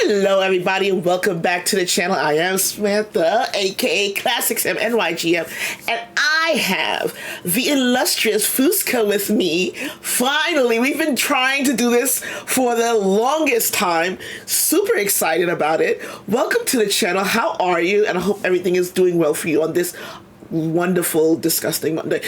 Hello, everybody, and welcome back to the channel. I am Samantha, aka Classics NYGM, and I have the illustrious Foozca with me. Finally, we've been trying to do this for the longest time. Super excited about it. Welcome to the channel. How are you? And I hope everything is doing well for you on this wonderful, disgusting Monday.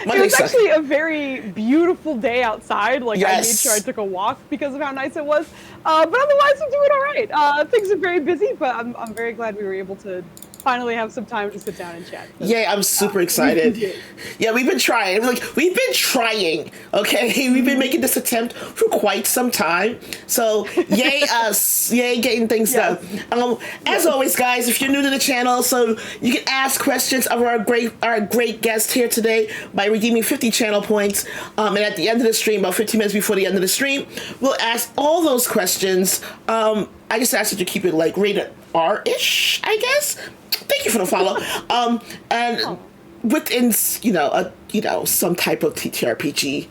It was actually a very beautiful day outside. Like, yes. I made sure I took a walk because of how nice it was. But otherwise, I'm doing all right. Things are very busy, but I'm very glad we were able to finally have some time to sit down and chat. Yeah, I'm super excited. Yeah, we've been trying. We've been trying, okay? We've been making this attempt for quite some time. So, yay us. Yay getting things done. As always, guys, if you're new to the channel, so you can ask questions of our great guest here today by redeeming 50 channel points. And at the end of the stream, about 15 minutes before the end of the stream, we'll ask all those questions. I just asked you to keep it like rated R-ish, I guess. Thank you for the follow. And within, some type of TTRPG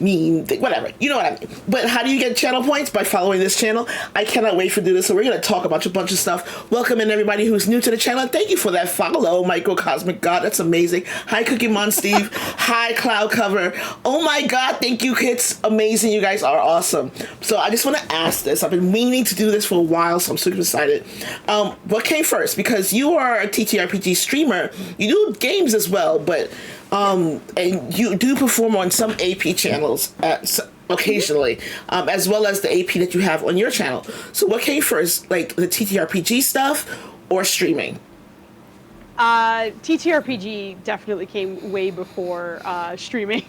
whatever, you know what I mean. But how do you get channel points? By following this channel. I cannot wait to do this, so we're going to talk about a bunch of stuff. Welcome in everybody who's new to the channel. Thank you for that follow, Microcosmic God. That's amazing. Hi, Cookie Mon Steve. Hi, Cloud Cover. Oh my God, thank you, kids. Amazing. You guys are awesome. So I just want to ask this. I've been meaning to do this for a while, so I'm super excited. What came first? Because you are a TTRPG streamer. You do games as well, but and you do perform on some AP channels occasionally, as well as the AP that you have on your channel. So what came first, like the TTRPG stuff or streaming? TTRPG definitely came way before streaming.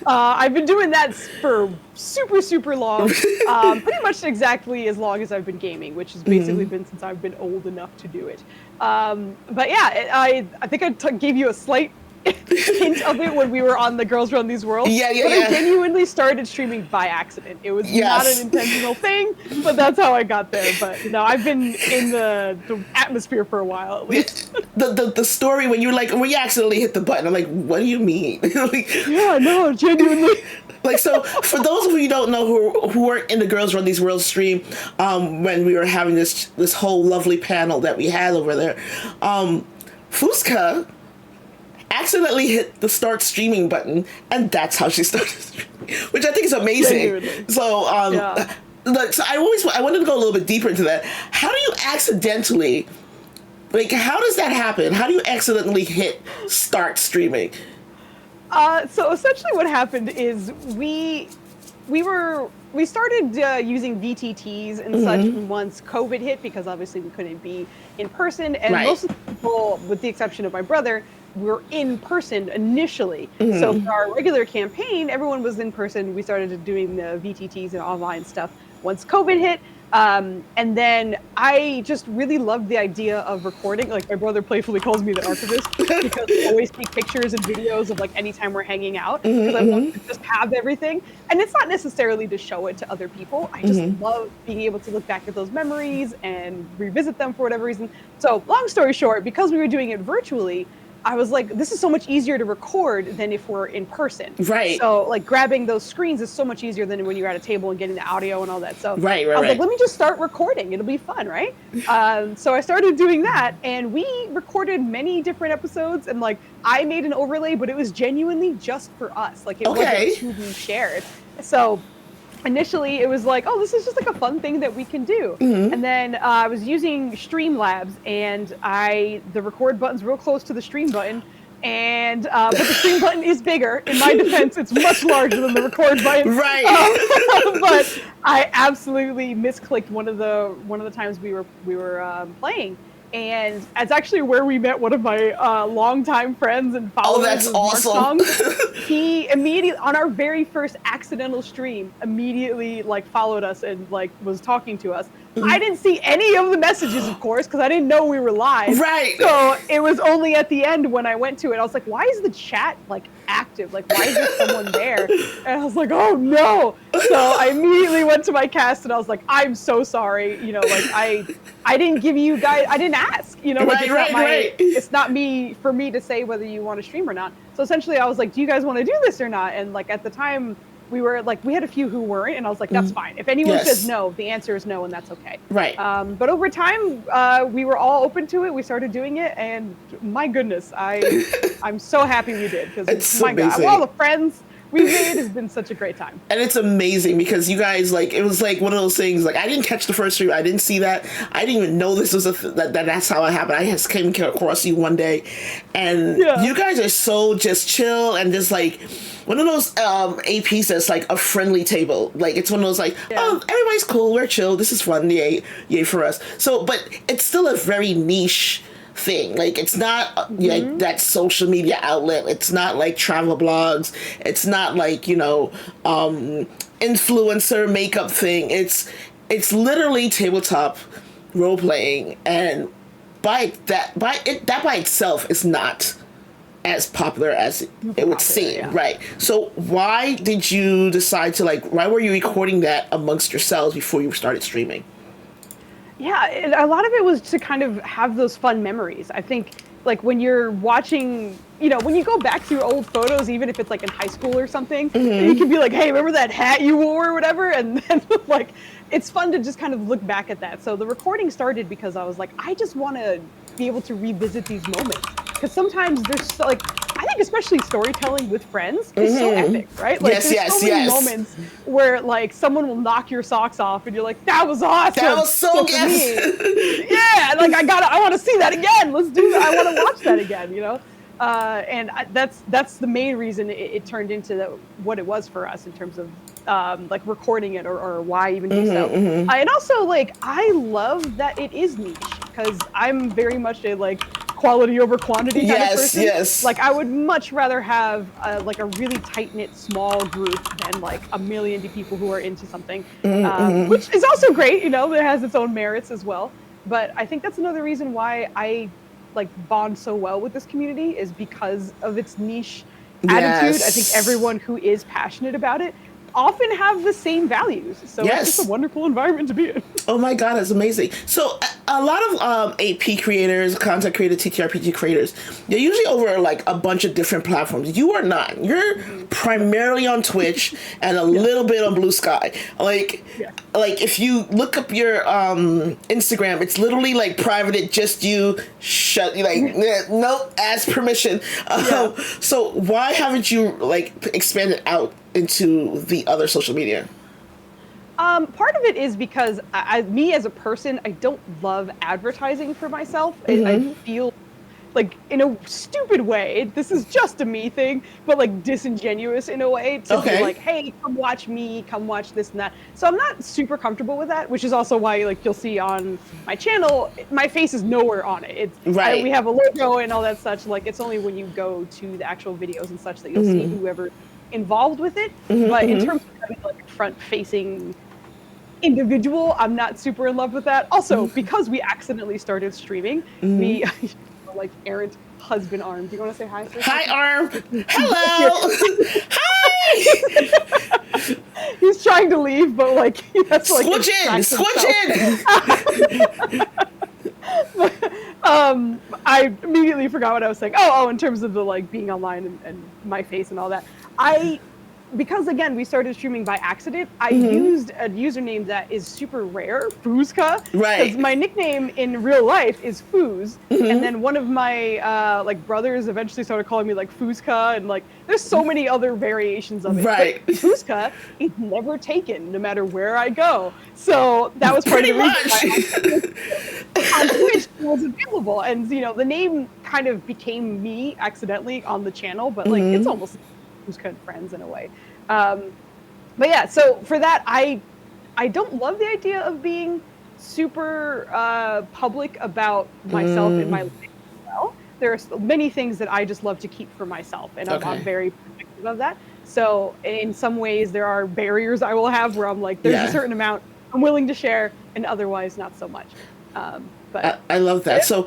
I've been doing that for super long, pretty much exactly as long as I've been gaming, which has basically been since I've been old enough to do it. But yeah, I think I gave you a slight hint of it when we were on the Girls Run These Worlds. Yeah. I genuinely started streaming by accident. It was not an intentional thing, but that's how I got there. But no, I've been in the atmosphere for a while at least. The story when you're like, when you accidentally hit the button, I'm like, what do you mean? Yeah, no, genuinely. Like, so for those of you who don't know who weren't in the Girls Run These Worlds stream, when we were having this whole lovely panel that we had over there, Foozca accidentally hit the start streaming button, and that's how she started streaming, which I think is amazing. Genuinely. So, so I wanted to go a little bit deeper into that. How do you accidentally, how does that happen? How do you accidentally hit start streaming? So essentially what happened is we started using VTTs and such once COVID hit, because obviously we couldn't be in person, and most of the people, with the exception of my brother, were in person initially. So for our regular campaign, everyone was in person. We started doing the VTTs and online stuff once COVID hit. And then I just really loved the idea of recording. Like, my brother playfully calls me the archivist because I always take pictures and videos of anytime we're hanging out, because I want to just have everything. And it's not necessarily to show it to other people. I just love being able to look back at those memories and revisit them for whatever reason. So long story short, because we were doing it virtually, I was like, this is so much easier to record than if we're in person. Right. So grabbing those screens is so much easier than when you're at a table and getting the audio and all that. So I was like, let me just start recording. It'll be fun, right? So I started doing that, and we recorded many different episodes, and I made an overlay, but it was genuinely just for us. It wasn't to be shared. So initially it was like, oh, this is just a fun thing that we can do. And then I was using Streamlabs, and the record button's real close to the stream button, and but the stream button is bigger. In my defense, it's much larger than the record button. Right. But I absolutely misclicked one of the times we were playing. And it's actually where we met one of my longtime friends and followers. Oh, that's awesome. He immediately, on our very first accidental stream, immediately followed us and was talking to us. I didn't see any of the messages, of course, because I didn't know we were live. Right. So it was only at the end when I went to it, I was like, why is the chat active? Why is there someone there? And I was like, oh no. So I immediately went to my cast and I was like, I'm so sorry. I didn't give you guys, I didn't ask, it's not for me to say whether you want to stream or not. So essentially I was like, do you guys want to do this or not? And at the time, we were like, we had a few who weren't, and I was like, that's fine. If anyone says no, the answer is no, and that's okay. Right. But over time, we were all open to it. We started doing it, and my goodness, I'm so happy we did, because my God, all the friends we made has been such a great time. And it's amazing because you guys, like, it was like one of those things, like, I didn't catch the first stream. I didn't see that. I didn't even know this was that's how it happened. I just came across you one day, and you guys are so just chill and just like one of those APs that's like a friendly table. Like, it's one of those like, oh, everybody's cool, we're chill, this is fun, yay for us. So, but it's still a very niche thing. Like, it's not like that social media outlet. It's not like travel blogs. It's not like, influencer makeup thing. It's literally tabletop role playing, and that by itself is not as popular as it would seem, right? So why did you decide to why were you recording that amongst yourselves before you started streaming? Yeah, a lot of it was to kind of have those fun memories. I think, like, when you're watching, when you go back through old photos, even if it's like in high school or something, you can be like, hey, remember that hat you wore or whatever? And then, like, it's fun to just kind of look back at that. So the recording started because I was like, I just want to be able to revisit these moments. Because sometimes there's I think especially storytelling with friends is so epic, right? Like, there's so many moments where, like, someone will knock your socks off and you're like, that was awesome. That was so good. Yeah, like, I want to see that again. Let's do that. I want to watch that again, And that's the main reason it turned into what it was for us in terms of like recording it or why even do so. And also, like, I love that it is niche, because I'm very much a quality over quantity kind of person. Yes. Like, I would much rather have like a really tight-knit small group than like a million people who are into something, which is also great. It has its own merits as well. But I think that's another reason why I bond so well with this community, is because of its niche attitude. I think everyone who is passionate about it often have the same values. So it's just a wonderful environment to be in. Oh my God, that's amazing. So a lot of AP creators, content creators, TTRPG creators, they're usually over a bunch of different platforms. You are not. You're primarily on Twitch and a little bit on Blue Sky. Like if you look up your Instagram, it's literally privated, just you, nope, ask permission. So why haven't you expanded out into the other social media? Part of it is because me as a person, I don't love advertising for myself. I feel like, in a stupid way, this is just a me thing, but disingenuous in a way to be like, hey, come watch me, come watch this and that. So I'm not super comfortable with that, which is also why you'll see on my channel, my face is nowhere on it. We have a logo and all that such. It's only when you go to the actual videos and such that you'll see whoever involved with it. But in terms of having a front-facing individual, I'm not super in love with that. Also, because we accidentally started streaming, we errant husband Arm. Do you want to say hi? Hi, Arm. Hello. Hi. He's trying to leave, but that's squidge in. I immediately forgot what I was saying. Oh, in terms of the being online and my face and all that. Because again, we started streaming by accident, I used a username that is super rare, Foozca. Right. Because my nickname in real life is Fooz. And then one of my brothers eventually started calling me Foozca, and there's so many other variations of it. Right. But Foozca is never taken, no matter where I go. So that was part of the reason why on Twitch it was available. And the name kind of became me accidentally on the channel, but it's almost Foozca and friends in a way. But yeah, so for that, I don't love the idea of being super public about myself and my life as well. There's many things that I just love to keep for myself, and I'm very protective of that. So in some ways, there are barriers I will have where I'm there's a certain amount I'm willing to share, and otherwise not so much. But I love that. So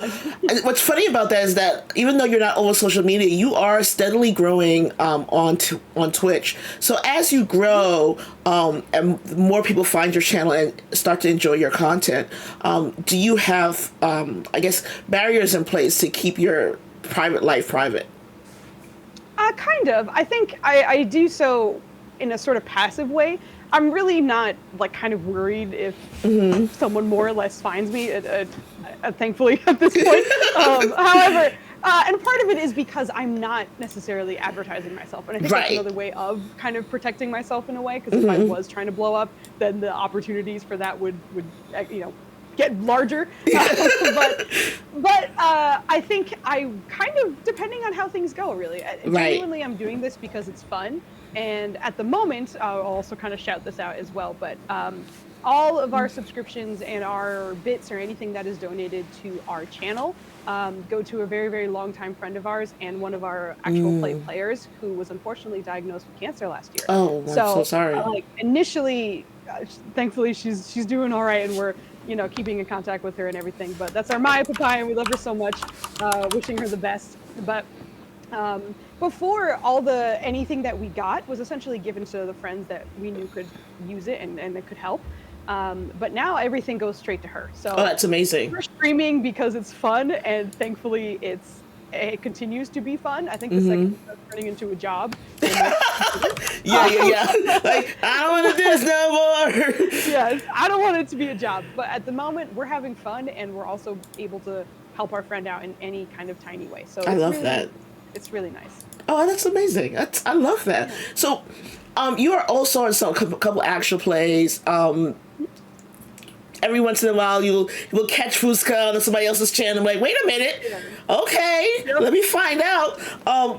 what's funny about that is that even though you're not over social media, you are steadily growing on Twitch. So as you grow and more people find your channel and start to enjoy your content, do you have, I guess, barriers in place to keep your private life private? Kind of. I think I do so in a sort of passive way. I'm really not like kind of worried if someone more or less finds me, thankfully at this point. However, and part of it is because I'm not necessarily advertising myself. And I think that's another way of kind of protecting myself in a way, because if I was trying to blow up, then the opportunities for that would get larger. But I think I kind of, depending on how things go, really. Genuinely, I'm doing this because it's fun. And at the moment, I'll also kind of shout this out as well, but all of our subscriptions and our bits or anything that is donated to our channel go to a very, very long-time friend of ours and one of our actual play players who was unfortunately diagnosed with cancer last year. Oh, I'm so sorry. Like initially, thankfully, she's doing all right, and we're keeping in contact with her and everything. But that's our Maya Papaya, and we love her so much. Wishing her the best. But before, anything that we got was essentially given to the friends that we knew could use it and that could help. But now everything goes straight to her. So that's amazing. We're streaming because it's fun, and thankfully it continues to be fun. I think the second it's turning into a job. Yeah. Like, I don't want to do this no more. Yes, I don't want it to be a job. But at the moment, we're having fun, and we're also able to help our friend out in any kind of tiny way. So I love that. It's really nice. Oh, that's amazing. I love that. Yeah. So, you are also on a couple actual plays. Every once in a while, you will catch Foozca on somebody else's channel. I'm like, wait a minute. Okay, let me find out.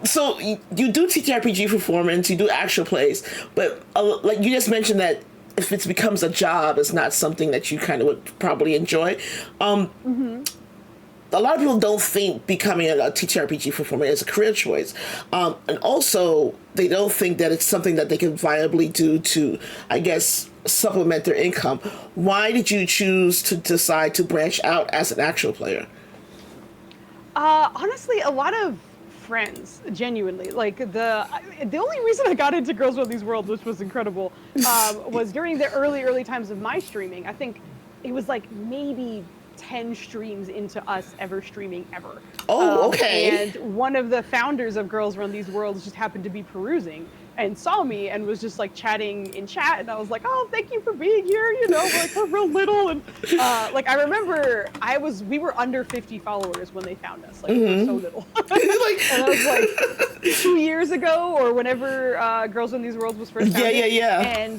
So you do TTRPG performance, you do actual plays, but like you just mentioned that if it becomes a job, it's not something that you kind of would probably enjoy. A lot of people don't think becoming a TTRPG performer is a career choice. And also, they don't think that it's something that they can viably do to, I guess, supplement their income. Why did you choose to decide to branch out as an actual player? Honestly, a lot of friends, genuinely. Like, the only reason I got into Girls Run These Worlds, which was incredible, was during the early times of my streaming. I think it was like maybe 10 streams into us ever streaming ever. Oh, okay. And one of the founders of Girls Run These Worlds just happened to be perusing and saw me and was just like chatting in chat, and I was like, oh, thank you for being here, like we're real little. And like I remember we were under 50 followers when they found us. Like we were so little. And that was like 2 years ago or whenever Girls Run These Worlds was first founded. Yeah.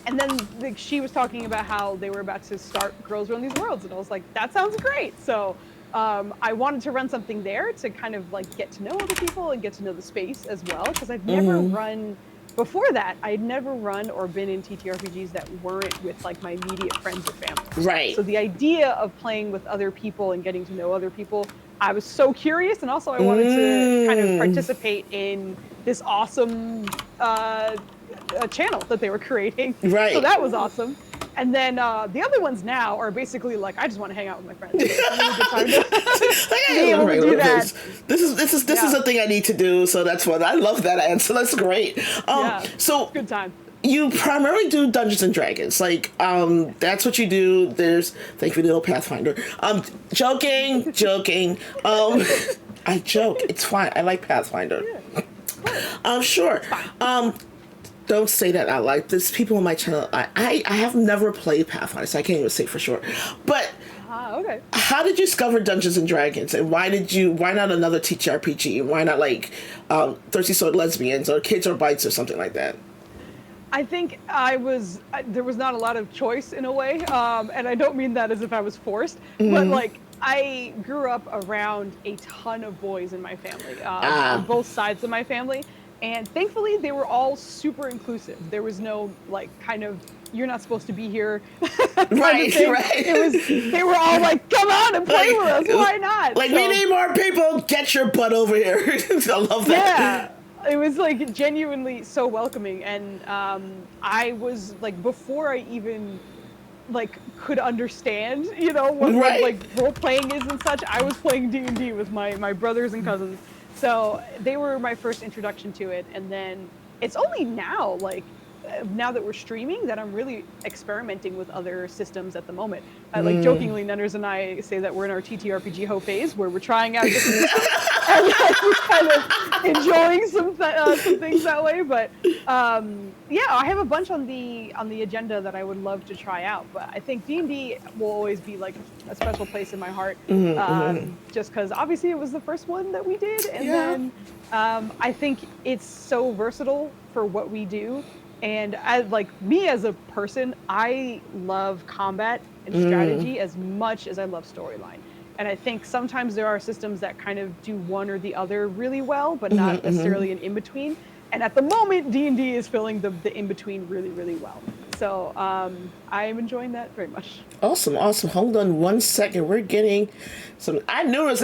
And then she was talking about how they were about to start Girls Run These Worlds, and I was like, that sounds great. So I wanted to run something there to kind of like get to know other people and get to know the space as well, because I've never run, before that, I'd never run or been in TTRPGs that weren't with like my immediate friends or family. Right. So the idea of playing with other people and getting to know other people, I was so curious, and also I wanted to kind of participate in this awesome channel that they were creating. Right. So that was awesome. And then the other ones now are basically like, I just want to hang out with my friends. It's a really good time to be able to do that. This is a thing I need to do, so that's what I love that answer. That's great. So it's a good time. You primarily do Dungeons and Dragons, like that's what you do. There's thankfully little Pathfinder. Joking. I joke. It's fine. I like Pathfinder. Yeah. Sure. Don't say that out loud. There's people on my channel. I have never played Pathfinder, so I can't even say for sure. But okay. How did you discover Dungeons and Dragons, and why not another TTRPG? Why not like Thirsty Sword Lesbians or Kids or Bites or something like that? I think there was not a lot of choice in a way, and I don't mean that as if I was forced, but like I grew up around a ton of boys in my family, on both sides of my family. And thankfully, they were all super inclusive. There was no, like, kind of, you're not supposed to be here. Right. They were all like, come on and play with us. Why not? Like, we need more people. Get your butt over here. I love that. Yeah. It was, like, genuinely so welcoming. And I was, like, before I even, like, could understand, what like, role-playing is and such, I was playing D&D with my brothers and cousins. So they were my first introduction to it, and then it's only now, like now that we're streaming, that I'm really experimenting with other systems at the moment. Like jokingly, Nenners and I say that we're in our TTRPG ho phase, where we're trying out different systems and like, we're kind of enjoying some things that way. But yeah, I have a bunch on the agenda that I would love to try out. But I think D&D will always be like a special place in my heart, just because obviously it was the first one that we did, and then I think it's so versatile for what we do. And me as a person, I love combat and strategy as much as I love storyline. And I think sometimes there are systems that kind of do one or the other really well, but not necessarily an in-between. And at the moment, D&D is filling the in-between really, really well. So I am enjoying that very much. Awesome. Hold on one second. We're getting some. I knew it's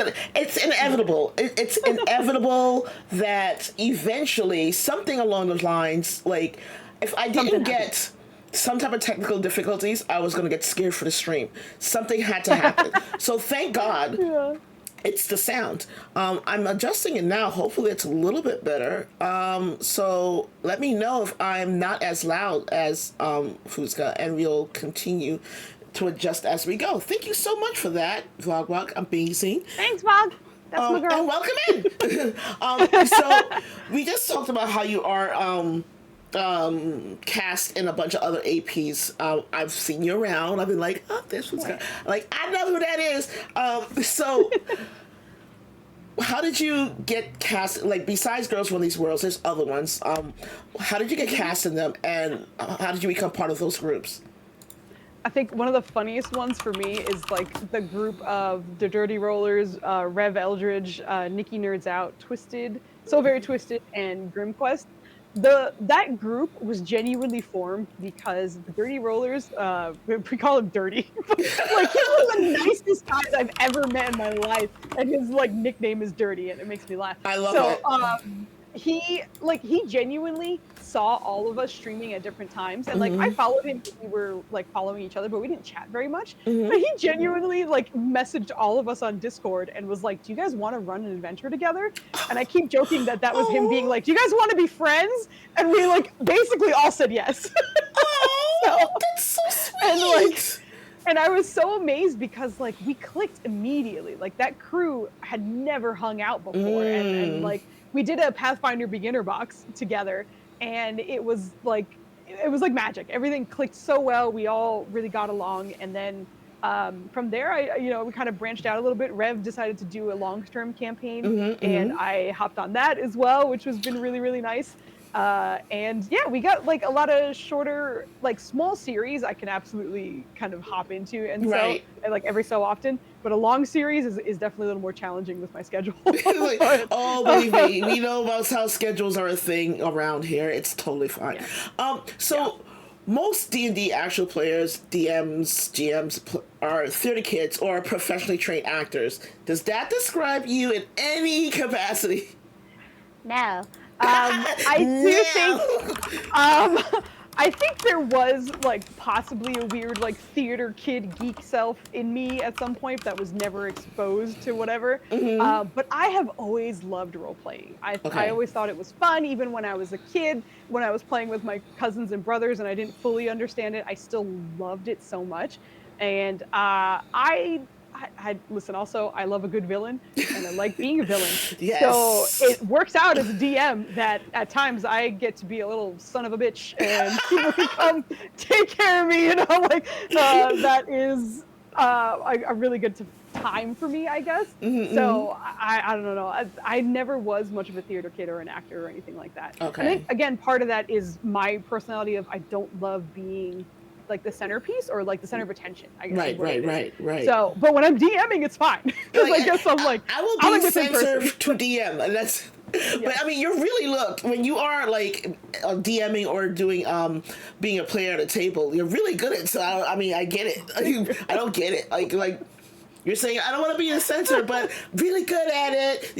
inevitable. It's inevitable that eventually something along those lines, like if I didn't get some type of technical difficulties, I was going to get scared for the stream. Something had to happen. So thank God. Yeah. It's the sound. I'm adjusting it now. Hopefully it's a little bit better. So let me know if I'm not as loud as Foozca, and we'll continue to adjust as we go. Thank you so much for that, Vlog. Amazing. Thanks, Vlog. That's my girl. And welcome in. So we just talked about how you are cast in a bunch of other APs. I've seen you around. I've been like, oh, this one's good. Like, I know who that is. So how did you get cast? Like, besides Girls Run These Worlds, there's other ones. How did you get cast in them, and how did you become part of those groups? I think one of the funniest ones for me is like the group of the Dirty Rollers, Rev Eldridge, Nikki Nerds Out, Twisted, So Very Twisted, and GrimQuest. That group was genuinely formed because the Dirty Rollers, we call him Dirty, like he was the nicest guy I've ever met in my life, and his like nickname is Dirty, and it makes me laugh. I love it. He genuinely saw all of us streaming at different times, and like I followed him. We were like following each other, but we didn't chat very much. But he genuinely like messaged all of us on Discord and was like, "Do you guys want to run an adventure together?" And I keep joking that was him being like, "Do you guys want to be friends?" And we like basically all said yes. That's so sweet. And I was so amazed because like we clicked immediately. Like that crew had never hung out before, and like we did a Pathfinder beginner box together, and it was like magic. Everything clicked so well. We all really got along, and then from there, we kind of branched out a little bit. Rev decided to do a long-term campaign, and I hopped on that as well, which has been really, really nice. And yeah, we got like a lot of shorter, like small series I can absolutely kind of hop into and so like every so often. But a long series is definitely a little more challenging with my schedule. Like, oh, believe me, we know about how schedules are a thing around here. It's totally fine. Yeah. Most D&D actual players, DMs, GMs, are theater kids or professionally trained actors. Does that describe you in any capacity? No. I think there was like possibly a weird like theater kid geek self in me at some point that was never exposed to whatever. But I have always loved role playing. I always thought it was fun, even when I was a kid, when I was playing with my cousins and brothers and I didn't fully understand it. I still loved it so much. And I listen, also, I love a good villain, and I like being a villain. Yes. So it works out as a DM that at times I get to be a little son of a bitch, and people can come take care of me, that is a really good time for me, I guess. So I don't know. I never was much of a theater kid or an actor or anything like that. I think, again, part of that is my personality of I don't love being like the centerpiece or like the center of attention, I guess. Right. So, but when I'm DMing, it's fine. Because I guess I'm like, I will be center to DM, and that's. Yeah. But I mean, you really when you are like DMing or doing being a player at a table, you're really good at it. So I mean, I get it. I don't get it. Like you're saying, I don't want to be a center, but really good at it.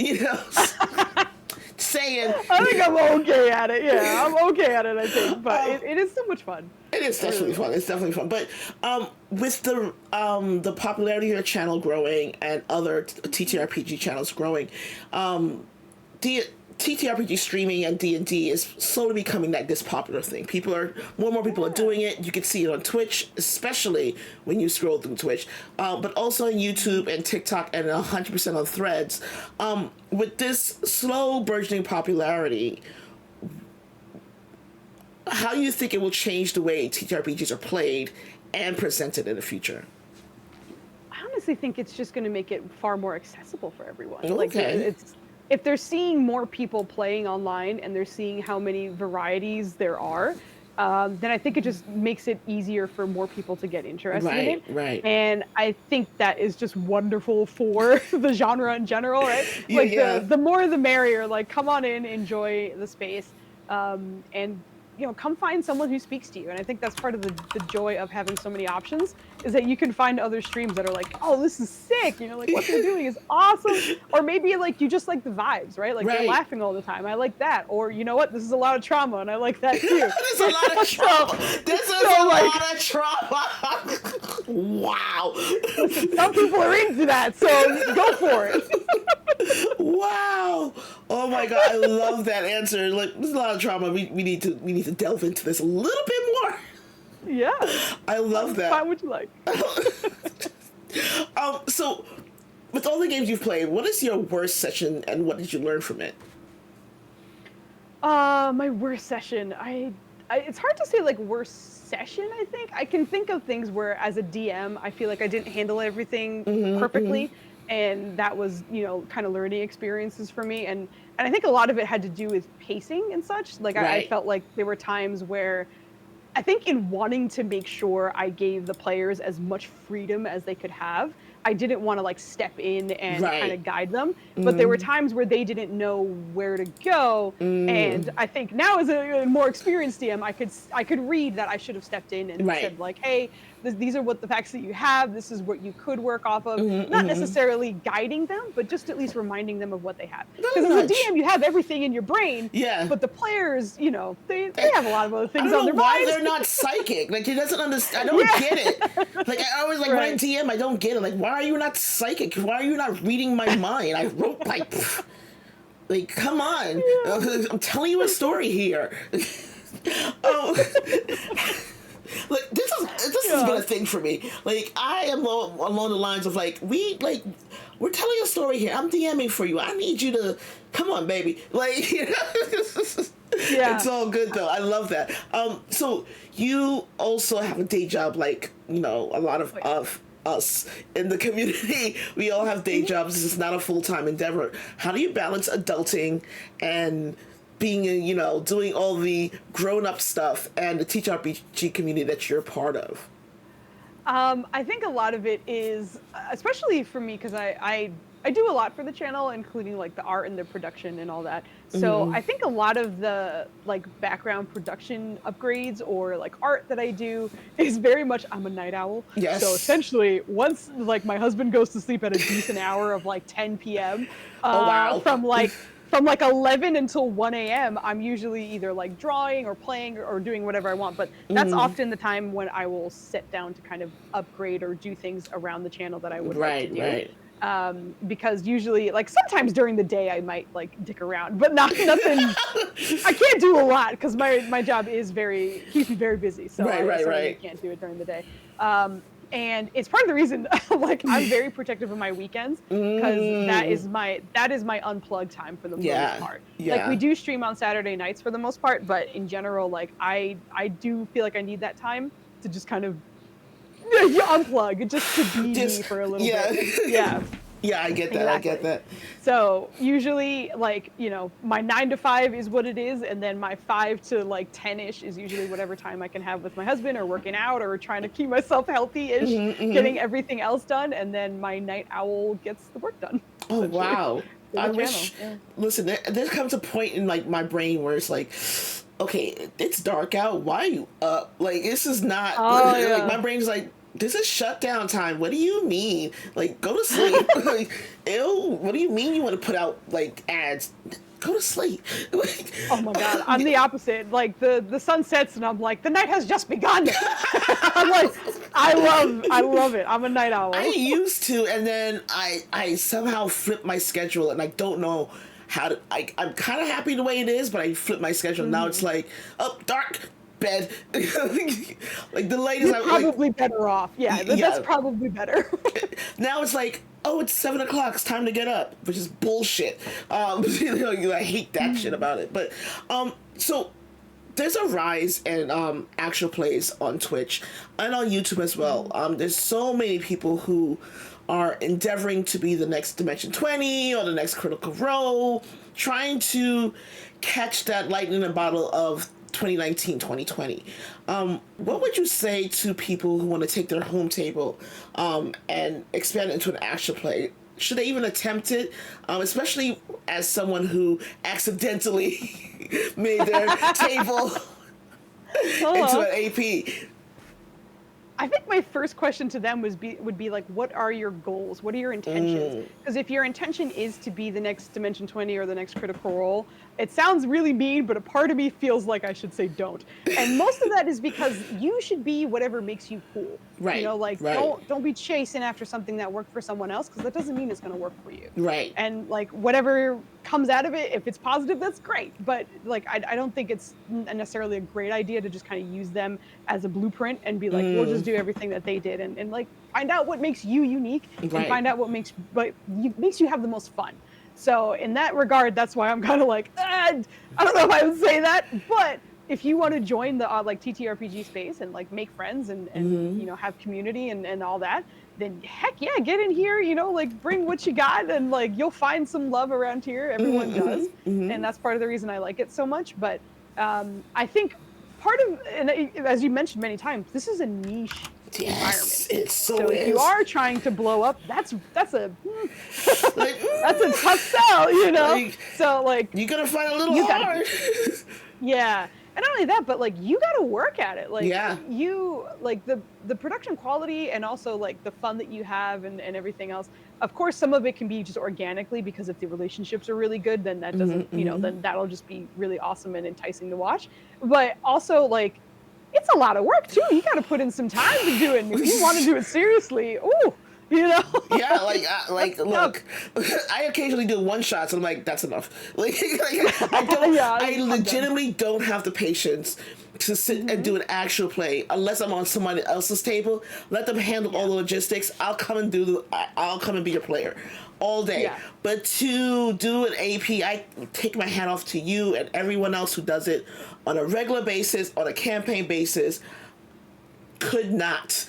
Saying. I think I'm okay at it. Yeah, I'm okay at it, I think. But it is so much fun. It is definitely fun. It's definitely fun. But with the popularity of your channel growing and other TTRPG channels growing, do TTRPG streaming and D&D is slowly becoming this popular thing. More and more people are doing it. You can see it on Twitch, especially when you scroll through Twitch, but also on YouTube and TikTok and 100% on Threads. With this slow burgeoning popularity, how do you think it will change the way TTRPGs are played and presented in the future? I honestly think it's just going to make it far more accessible for everyone. Okay. Like if they're seeing more people playing online and they're seeing how many varieties there are, then I think it just makes it easier for more people to get interested in it. Right. And I think that is just wonderful for the genre in general, right? Like the more the merrier. Like, come on in, enjoy the space, and come find someone who speaks to you. And I think that's part of the joy of having so many options, is that you can find other streams that are like, oh, this is sick. Like what they're doing is awesome. Or maybe like you just like the vibes, right? Like they're laughing all the time. I like that. Or you know what? This is a lot of trauma and I like that too. There's a lot of trauma. This is a lot of trauma. Wow. Listen, some people are into that, so go for it. Wow. Oh my God. I love that answer. Like, there's a lot of trauma. We need to delve into this a little bit more. Yeah. I love that. Find what you like. So with all the games you've played, what is your worst session and what did you learn from it? My worst session. It's hard to say like worst session, I think. I can think of things where as a DM, I feel like I didn't handle everything perfectly. And that was, kind of learning experiences for me. And I think a lot of it had to do with pacing and such. Like I felt like there were times where I think in wanting to make sure I gave the players as much freedom as they could have, I didn't want to like step in and kind of guide them. But there were times where they didn't know where to go. And I think now as a more experienced DM, I could read that I should have stepped in and said like, hey, these are what the facts that you have. This is what you could work off of. Not necessarily guiding them, but just at least reminding them of what they have. Because as a DM, you have everything in your brain. Yeah. But the players, they have a lot of other things on their minds. Why they're not psychic? Like, he doesn't understand. I don't get it. Like, I always when I DM, I don't get it. like, why are you not psychic? Why are you not reading my mind? I wrote like, come on. I'm telling you a story here. Like, this has been a thing for me. Like, I am along the lines of like, we're telling a story here. I'm DMing for you. I need you to come on, baby. Like, it's all good though. I love that. So you also have a day job, like, a lot of us in the community. We all have day jobs. This is not a full-time endeavor. How do you balance adulting and being, doing all the grown-up stuff and the TTRPG community that you're part of? I think a lot of it is, especially for me, because I do a lot for the channel, including like the art and the production and all that. So I think a lot of the like background production upgrades or like art that I do is very much, I'm a night owl. Yes. So essentially, once like my husband goes to sleep at a decent hour of like 10 p.m. From 11 until 1 a.m., I'm usually either like drawing or playing or doing whatever I want. But that's often the time when I will sit down to kind of upgrade or do things around the channel that I would like to do. Right. Because usually, like sometimes during the day, I might like dick around, but nothing. I can't do a lot because my job is keeps me very busy. So I can't do it during the day. And it's part of the reason, like, I'm very protective of my weekends because that is my unplugged time for the most part. Yeah. Like, we do stream on Saturday nights for the most part, but in general, like, I do feel like I need that time to just kind of unplug, just to be me for a little bit. Yeah. Yeah, I get that. Exactly. I get that. So usually, like, my 9 to 5 is what it is, and then my 5 to like 10-ish is usually whatever time I can have with my husband, or working out, or trying to keep myself healthy-ish, getting everything else done, and then my night owl gets the work done. Oh wow! I wish. Listen, there comes a point in like my brain where it's like, okay, it's dark out. Why are you up? Like, this is not. Like, my brain's like, this is shutdown time. What do you mean? Like, go to sleep. Like, ew, what do you mean you want to put out, like, ads? Go to sleep. Like, oh my God, I'm the opposite. Like, the sun sets and I'm like, the night has just begun. I'm like, I love it. I'm a night owl. I used to, and then I somehow flipped my schedule, and I don't know I'm kind of happy the way it is, but I flipped my schedule. Now it's like, oh, dark, bed. Like the latest You're probably better off. Yeah, that's probably better. Now it's like, oh, it's 7 o'clock. It's time to get up, which is bullshit. I hate that shit about it. But so there's a rise in actual plays on Twitch and on YouTube as well. There's so many people who are endeavoring to be the next Dimension 20 or the next Critical Role, trying to catch that lightning in a bottle of 2019, 2020. What would you say to people who want to take their home table and expand it into an actual play? Should they even attempt it? Especially as someone who accidentally made their table into an AP. I think my first question to them would be like, what are your goals? What are your intentions? Because if your intention is to be the next Dimension 20 or the next Critical Role, it sounds really mean, but a part of me feels like I should say don't. And most of that is because you should be whatever makes you cool. Right. You know, like don't be chasing after something that worked for someone else, because that doesn't mean it's going to work for you. Right. And like whatever comes out of it, if it's positive, that's great. But like I don't think it's necessarily a great idea to just kind of use them as a blueprint and be like, we'll just do everything that they did, and like find out what makes you unique and find out what makes you have the most fun. So in that regard, that's why I'm kind of like, I don't know if I would say that, but if you want to join the like TTRPG space and like make friends and you know, have community and all that, then heck yeah, get in here, you know, like bring what you got, and like you'll find some love around here. Everyone does. And that's part of the reason I like it so much. But I think part of, and as you mentioned many times, this is a niche environment. It so if you are trying to blow up, that's a that's a tough sell, you know. Like, so like you're gonna find a little hard. Yeah. And not only that, but like you got to work at it. Like you like the production quality and also like the fun that you have and everything else. Of course, some of it can be just organically, because if the relationships are really good, then that doesn't, you know, then that'll just be really awesome and enticing to watch. But also like, it's a lot of work too. You got to put in some time to do it. And if you want to do it seriously, ooh, you know? Yeah, like look, I occasionally do one shots and I'm like, that's enough. Like I legitimately don't have the patience to sit and do an actual play unless I'm on somebody else's table. Let them handle all the logistics. I'll come and be your player all day. Yeah. But to do an AP, I take my hat off to you and everyone else who does it on a regular basis, on a campaign basis. Could not.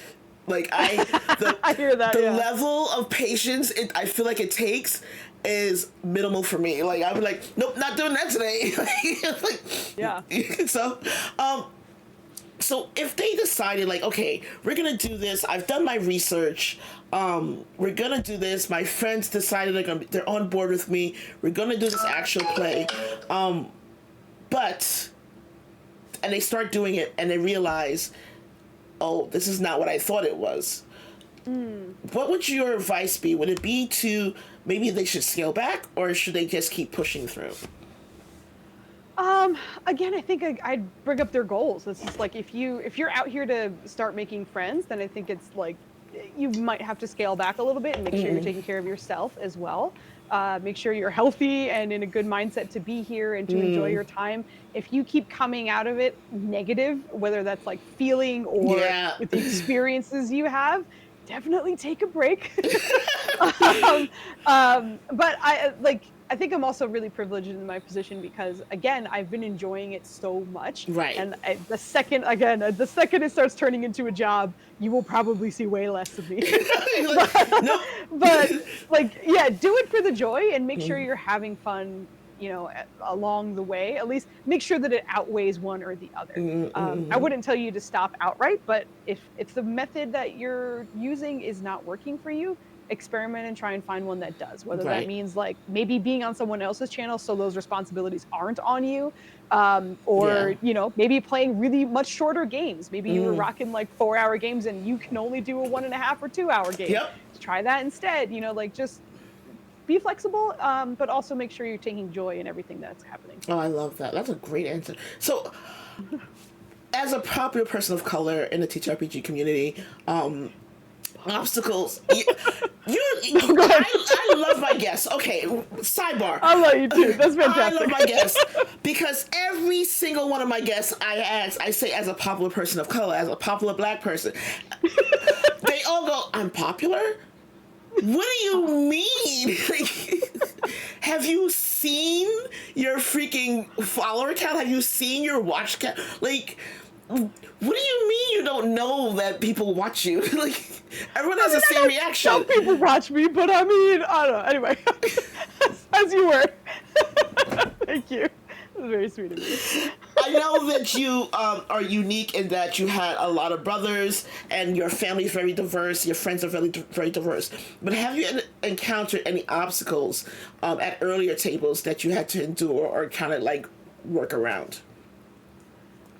Like I hear that. The level of patience I feel like it takes is minimal for me. Like I'm like, nope, not doing that today. Like, yeah. So if they decided like, okay, we're gonna do this. I've done my research. We're gonna do this. My friends decided they're on board with me. We're gonna do this actual play. And they start doing it and they realize, oh, this is not what I thought it was. What would your advice be? Would it be to maybe they should scale back, or should they just keep pushing through? Again, I think I'd bring up their goals. It's just like if you're out here to start making friends, then I think it's like you might have to scale back a little bit and make sure you're taking care of yourself as well. Make sure you're healthy and in a good mindset to be here and to enjoy your time. If you keep coming out of it negative, whether that's like feeling or with the experiences you have, definitely take a break. But I think I'm also really privileged in my position because, again, I've been enjoying it so much. Right. And the second it starts turning into a job, you will probably see way less of me. But do it for the joy and make sure you're having fun, you know, along the way. At least make sure that it outweighs one or the other. I wouldn't tell you to stop outright, but if the method that you're using is not working for you, experiment and try and find one that does, whether that means like maybe being on someone else's channel so those responsibilities aren't on you, or you know, maybe playing really much shorter games. Maybe you were rocking like 4-hour games and you can only do a 1.5 or 2-hour game. Try that instead. You know, like just be flexible, but also make sure you're taking joy in everything that's happening. Oh, I love that. That's a great answer. So as a popular person of color in the TTRPG community, obstacles. I love my guests. Okay, sidebar. I love you too. That's fantastic. I love my guests because every single one of my guests I say as a popular person of color, as a popular black person, they all go, "I'm popular? What do you mean? Have you seen your freaking follower count? Have you seen your watch count? Like, what do you mean you don't know that people watch you? Like, everyone has the same reaction. Some people watch me, but I mean, I don't know. Anyway, as you were. Thank you. That was very sweet of you. I know that you are unique in that you had a lot of brothers and your family is very diverse, your friends are very, very diverse. But have you encountered any obstacles at earlier tables that you had to endure or kind of like work around?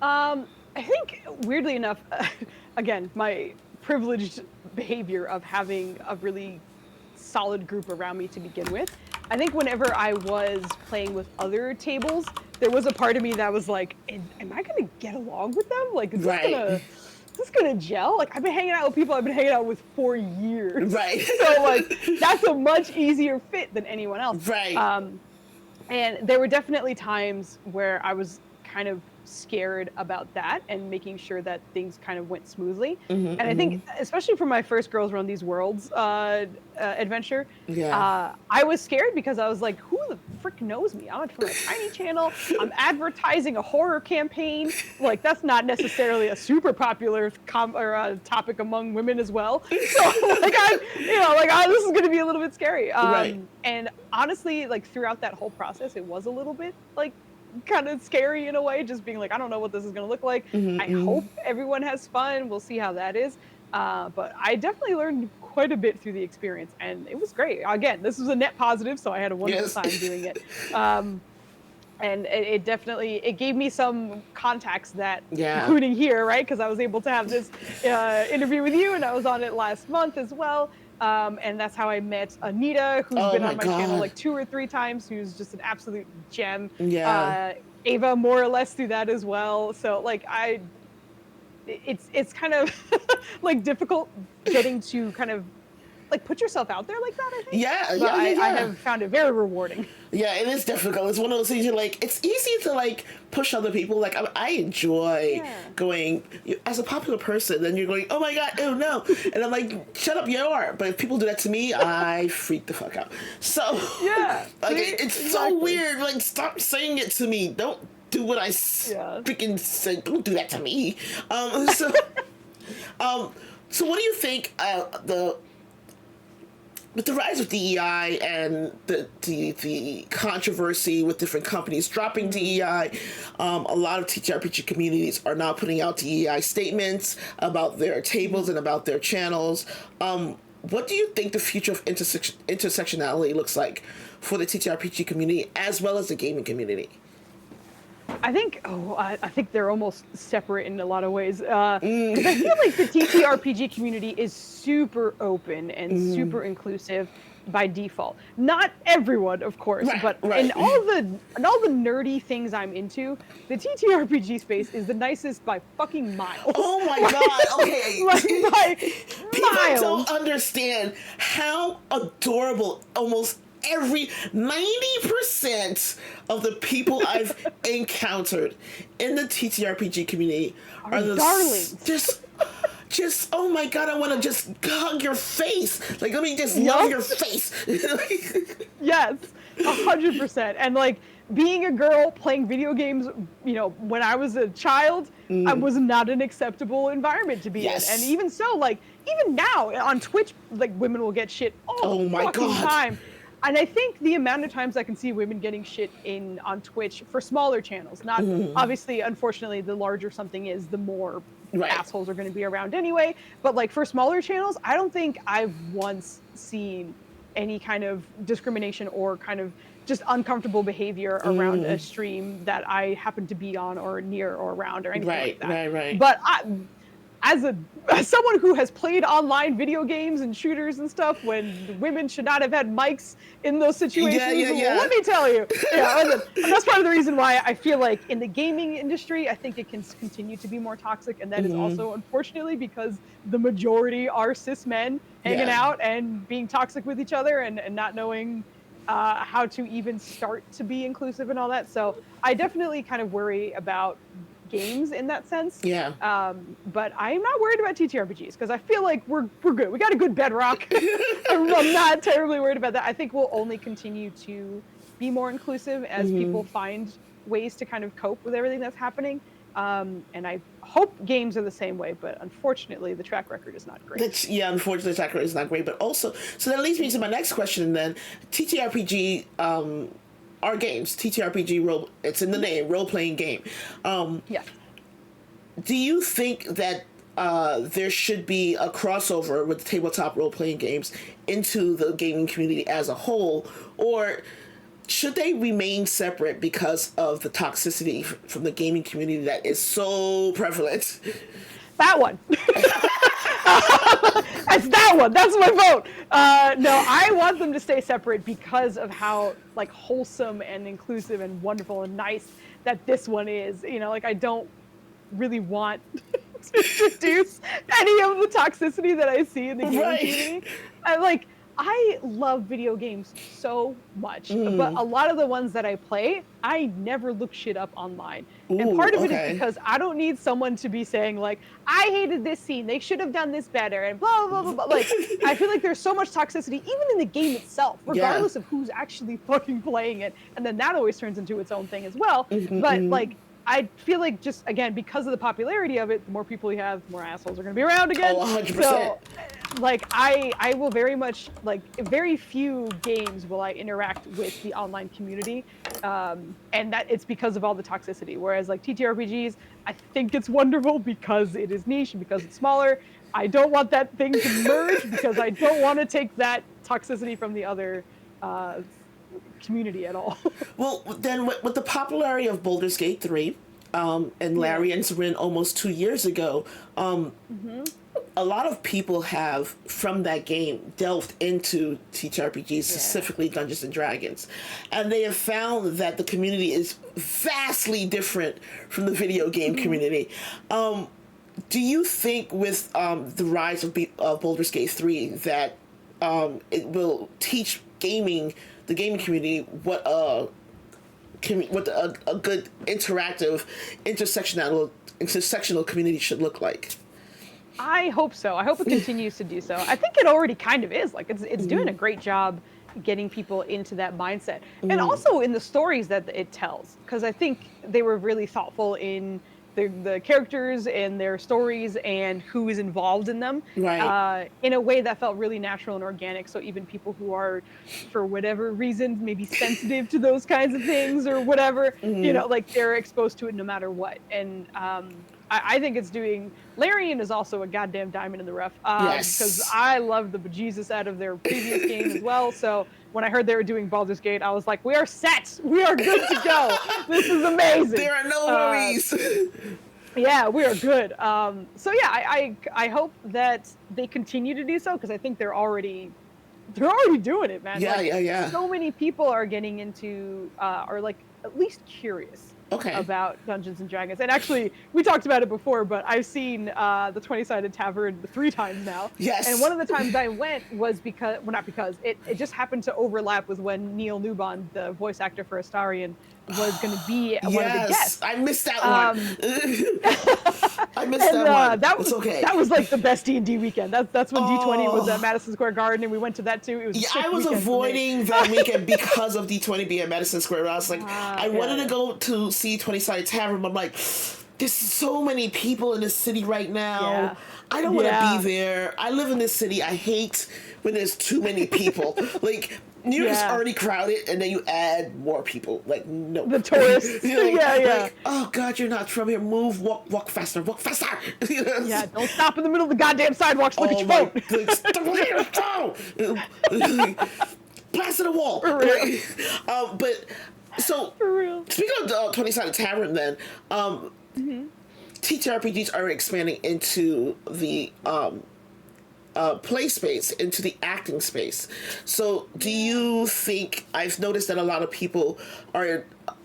I think, weirdly enough, again, my privileged behavior of having a really solid group around me to begin with. I think whenever I was playing with other tables, there was a part of me that was like, am I going to get along with them? Like, is this gonna gel? Like, I've been hanging out with people I've been hanging out with for years. Right. So, like, that's a much easier fit than anyone else. Right. And there were definitely times where I was kind of scared about that and making sure that things kind of went smoothly. And I think, especially for my first Girls Run These Worlds adventure, I was scared because I was like, who the frick knows me? I'm from a tiny channel. I'm advertising a horror campaign. Like, that's not necessarily a super popular topic among women as well. So, like, this is going to be a little bit scary. And honestly, like, throughout that whole process, it was a little bit, like, kind of scary in a way, just being like, I don't know what this is going to look like. I hope everyone has fun. We'll see how that is. But I definitely learned quite a bit through the experience, and it was great. Again, this was a net positive, so I had a wonderful time doing it. And it definitely, it gave me some contacts that, including here, right? Because I was able to have this interview with you, and I was on it last month as well. And that's how I met Anita, who's been on my channel like 2 or 3 times, who's just an absolute gem. Ava, more or less, through that as well. So, like, it's kind of like difficult getting to kind of like put yourself out there like that, I think. I have found it very rewarding. Yeah, it is difficult. It's one of those things you're like, it's easy to like push other people. Like, I enjoy going as a popular person, then you're going, oh my God, oh no. And I'm like, shut up, you are. But if people do that to me, I freak the fuck out. So, like, it's so weird. Like, stop saying it to me. Don't do what I freaking say. Don't do that to me. So what do you think with the rise of DEI and the controversy with different companies dropping DEI, a lot of TTRPG communities are now putting out DEI statements about their tables and about their channels. What do you think the future of intersectionality looks like for the TTRPG community as well as the gaming community? I think they're almost separate in a lot of ways. 'Cause I feel like the TTRPG community is super open and super inclusive by default. Not everyone, of course, but in all the nerdy things I'm into, the TTRPG space is the nicest by fucking miles. Oh my God! Okay, like, people don't understand how adorable almost every 90% of the people I've encountered in the TTRPG community are the darlings. Just oh my God, I want to just hug your face. Like, let me just love your face. Yes, 100%. And like, being a girl playing video games, you know, when I was a child, I was not an acceptable environment to be in. And even so, like, even now on Twitch, like, women will get shit all the fucking time. And I think the amount of times I can see women getting shit on Twitch for smaller channels, not obviously, unfortunately, the larger something is, the more assholes are going to be around anyway. But like, for smaller channels, I don't think I've once seen any kind of discrimination or kind of just uncomfortable behavior around a stream that I happen to be on or near or around or anything like that. But as someone who has played online video games and shooters and stuff when women should not have had mics in those situations, let me tell you. And that's part of the reason why I feel like in the gaming industry, I think it can continue to be more toxic. And that is also, unfortunately, because the majority are cis men hanging out and being toxic with each other and not knowing how to even start to be inclusive and all that. So I definitely kind of worry about games in that sense. But I'm not worried about TTRPGs because I feel like we're good. We got a good bedrock. I'm not terribly worried about that. I think we'll only continue to be more inclusive as people find ways to kind of cope with everything that's happening. And I hope games are the same way, but unfortunately, the track record is not great. Unfortunately, the track record is not great. But also, so that leads me to my next question then. TTRPG are games. TTRPG role, it's in the name, role-playing game. Do you think that there should be a crossover with tabletop role-playing games into the gaming community as a whole, or should they remain separate because of the toxicity from the gaming community that is so prevalent? That one. That's that one. That's my vote. No, I want them to stay separate because of how like wholesome and inclusive and wonderful and nice that this one is. I don't really want to introduce any of the toxicity that I see in the gaming community. I love video games so much, but a lot of the ones that I play, I never look shit up online. And part of it is because I don't need someone to be saying like, I hated this scene, they should have done this better, and blah, blah, blah, blah. Like, I feel like there's so much toxicity, even in the game itself, regardless of who's actually fucking playing it. And then that always turns into its own thing as well. But like, I feel like just, again, because of the popularity of it, the more people you have, the more assholes are going to be around again. 100%. So, I will very much, very few games will I interact with the online community. And that it's because of all the toxicity. Whereas, TTRPGs, I think it's wonderful because it is niche and because it's smaller. I don't want that thing to merge because I don't want to take that toxicity from the other community at all. Well, then with the popularity of Baldur's Gate 3 and Larian's Rin almost 2 years ago, a lot of people have, from that game, delved into TTRPGs, specifically Dungeons and Dragons. And they have found that the community is vastly different from the video game community. Do you think with the rise of Baldur's Gate 3 that it will teach the gaming community what a good interactive intersectional community should look like? I hope so. I hope it continues to do so. I think it already kind of is. It's doing a great job getting people into that mindset, and also in the stories that it tells. Because I think they were really thoughtful in the characters and their stories and who is involved in them, in a way that felt really natural and organic. So even people who are, for whatever reason, maybe sensitive to those kinds of things or whatever, they're exposed to it no matter what. And I think it's doing. Larian is also a goddamn diamond in the rough. Because I love the bejesus out of their previous game as well. So when I heard they were doing Baldur's Gate, I was like, we are set. We are good to go. This is amazing. There are no worries. Yeah, we are good. I hope that they continue to do so because I think they're already doing it, man. So many people are getting into, are at least curious about Dungeons and Dragons. And actually, we talked about it before, but I've seen the 20-Sided Tavern 3 times now. Yes. And one of the times I went was because, well, not because, it just happened to overlap with when Neil Newbon, the voice actor for Astarion, was going to be one of the guests. I missed that one. I missed that one. It's okay. That was the best D&D weekend. That's when D20 was at Madison Square Garden, and we went to that too. It was I was avoiding that weekend because of D20 being at Madison Square. I was like, I wanted to go to see 20-Sided Tavern, but I'm like, there's so many people in this city right now. I don't want to be there. I live in this city. I hate when there's too many people. New York is already crowded, and then you add more people. No. The tourists. Oh, God, you're not from here. Move, walk faster, walk faster. Yeah, don't stop in the middle of the goddamn sidewalks. Look at your phone. Blast in the wall. For real. So, for real. Speaking of 20-Sided Tavern, then, TTRPGs are expanding into the play space, into the acting space. So do you think, I've noticed that a lot of people are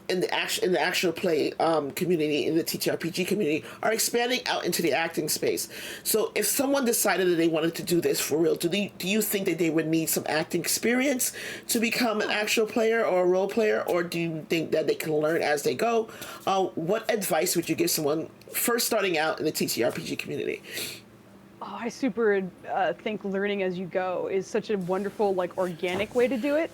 in the actual play community, in the TTRPG community, are expanding out into the acting space. So if someone decided that they wanted to do this for real, do you think that they would need some acting experience to become an actual player or a role player, or do you think that they can learn as they go? What advice would you give someone first starting out in the TTRPG community? Oh, I super think learning as you go is such a wonderful, like, organic way to do it.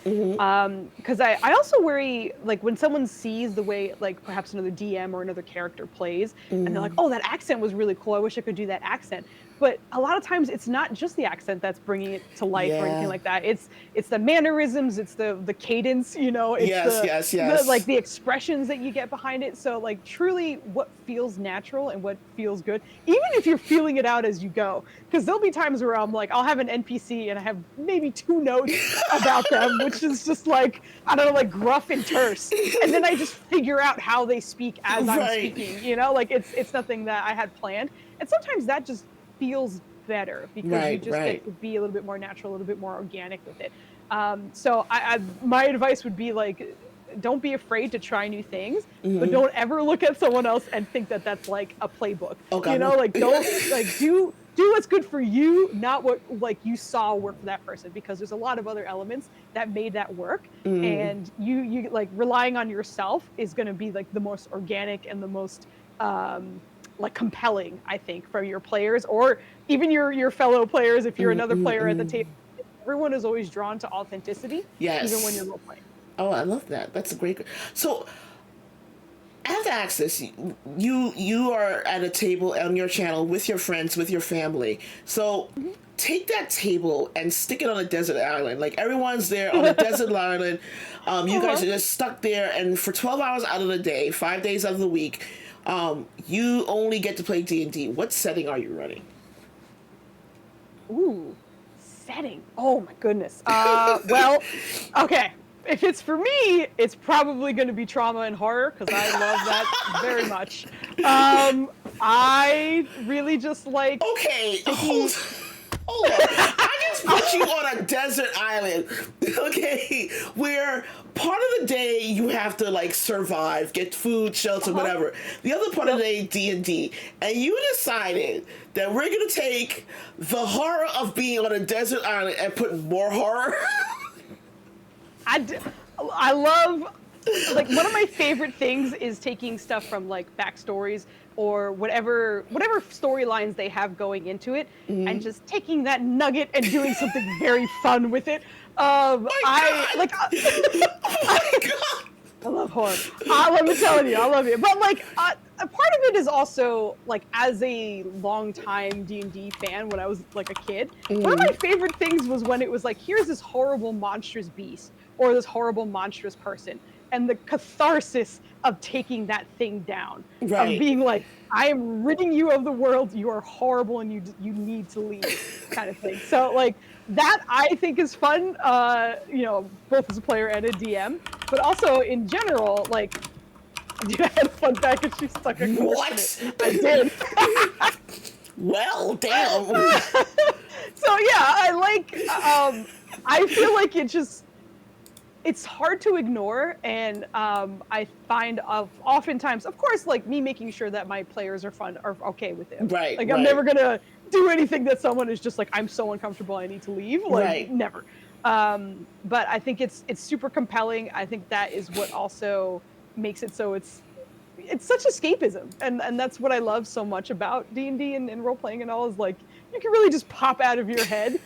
Because I also worry, like, when someone sees the way, like, perhaps another DM or another character plays, and they're like, oh, that accent was really cool. I wish I could do that accent. But a lot of times it's not just the accent that's bringing it to life or anything like that. It's the mannerisms, it's the cadence, you know, it's the like the expressions that you get behind it. So like truly what feels natural and what feels good, even if you're feeling it out as you go. Because there'll be times where I'm like, I'll have an NPC and I have maybe 2 notes about them, which is just like, I don't know, like gruff and terse. And then I just figure out how they speak as I'm speaking, you know, like it's nothing that I had planned. And sometimes that just feels better because you just get to be a little bit more natural, a little bit more organic with it. So my advice would be like, don't be afraid to try new things, but don't ever look at someone else and think that that's like a playbook. You know, like don't like do what's good for you, not what like you saw work for that person, because there's a lot of other elements that made that work, and you like relying on yourself is going to be like the most organic and the most like compelling, I think, for your players or even your fellow players. If you're another player at the table, everyone is always drawn to authenticity, even when you're role playing. Oh, I love that. That's a great. So, I have to ask this: you are at a table on your channel with your friends, with your family. So. Take that table and stick it on a desert island. Like everyone's there on a desert island. You guys are just stuck there, and for 12 hours out of the day, 5 days out of the week, you only get to play D&D. What setting are you running? Ooh, setting. Oh my goodness. Well, okay. If it's for me, it's probably going to be trauma and horror because I love that very much. I really just like. Okay. Hold on. I just put you on a desert island, okay, where part of the day you have to like survive, get food, shelter, whatever. The other part of the day, D&D, and you decided that we're gonna take the horror of being on a desert island and put more horror. I love. Like one of my favorite things is taking stuff from like backstories or whatever storylines they have going into it, and just taking that nugget and doing something very fun with it. I love horror. Let me tell you, I love it. But like, a part of it is also like, as a longtime D&D fan, when I was like a kid, one of my favorite things was when it was like, here's this horrible monstrous beast or this horrible monstrous person. And the catharsis of taking that thing down, of being like, I am ridding you of the world. You are horrible, and you need to leave, kind of thing. So like that, I think is fun. You know, both as a player and a DM, but also in general, like, dude, I had a fun fact and she stuck a course in it. I did. Well, damn. So yeah, I like. I feel like it's hard to ignore, and I find oftentimes, of course, like me making sure that my players are okay with it. Like I'm never gonna do anything that someone is just like, I'm so uncomfortable, I need to leave. Like never. But I think it's super compelling. I think that is what also makes it so it's such escapism, and that's what I love so much about D&D and role playing and all, is like you can really just pop out of your head.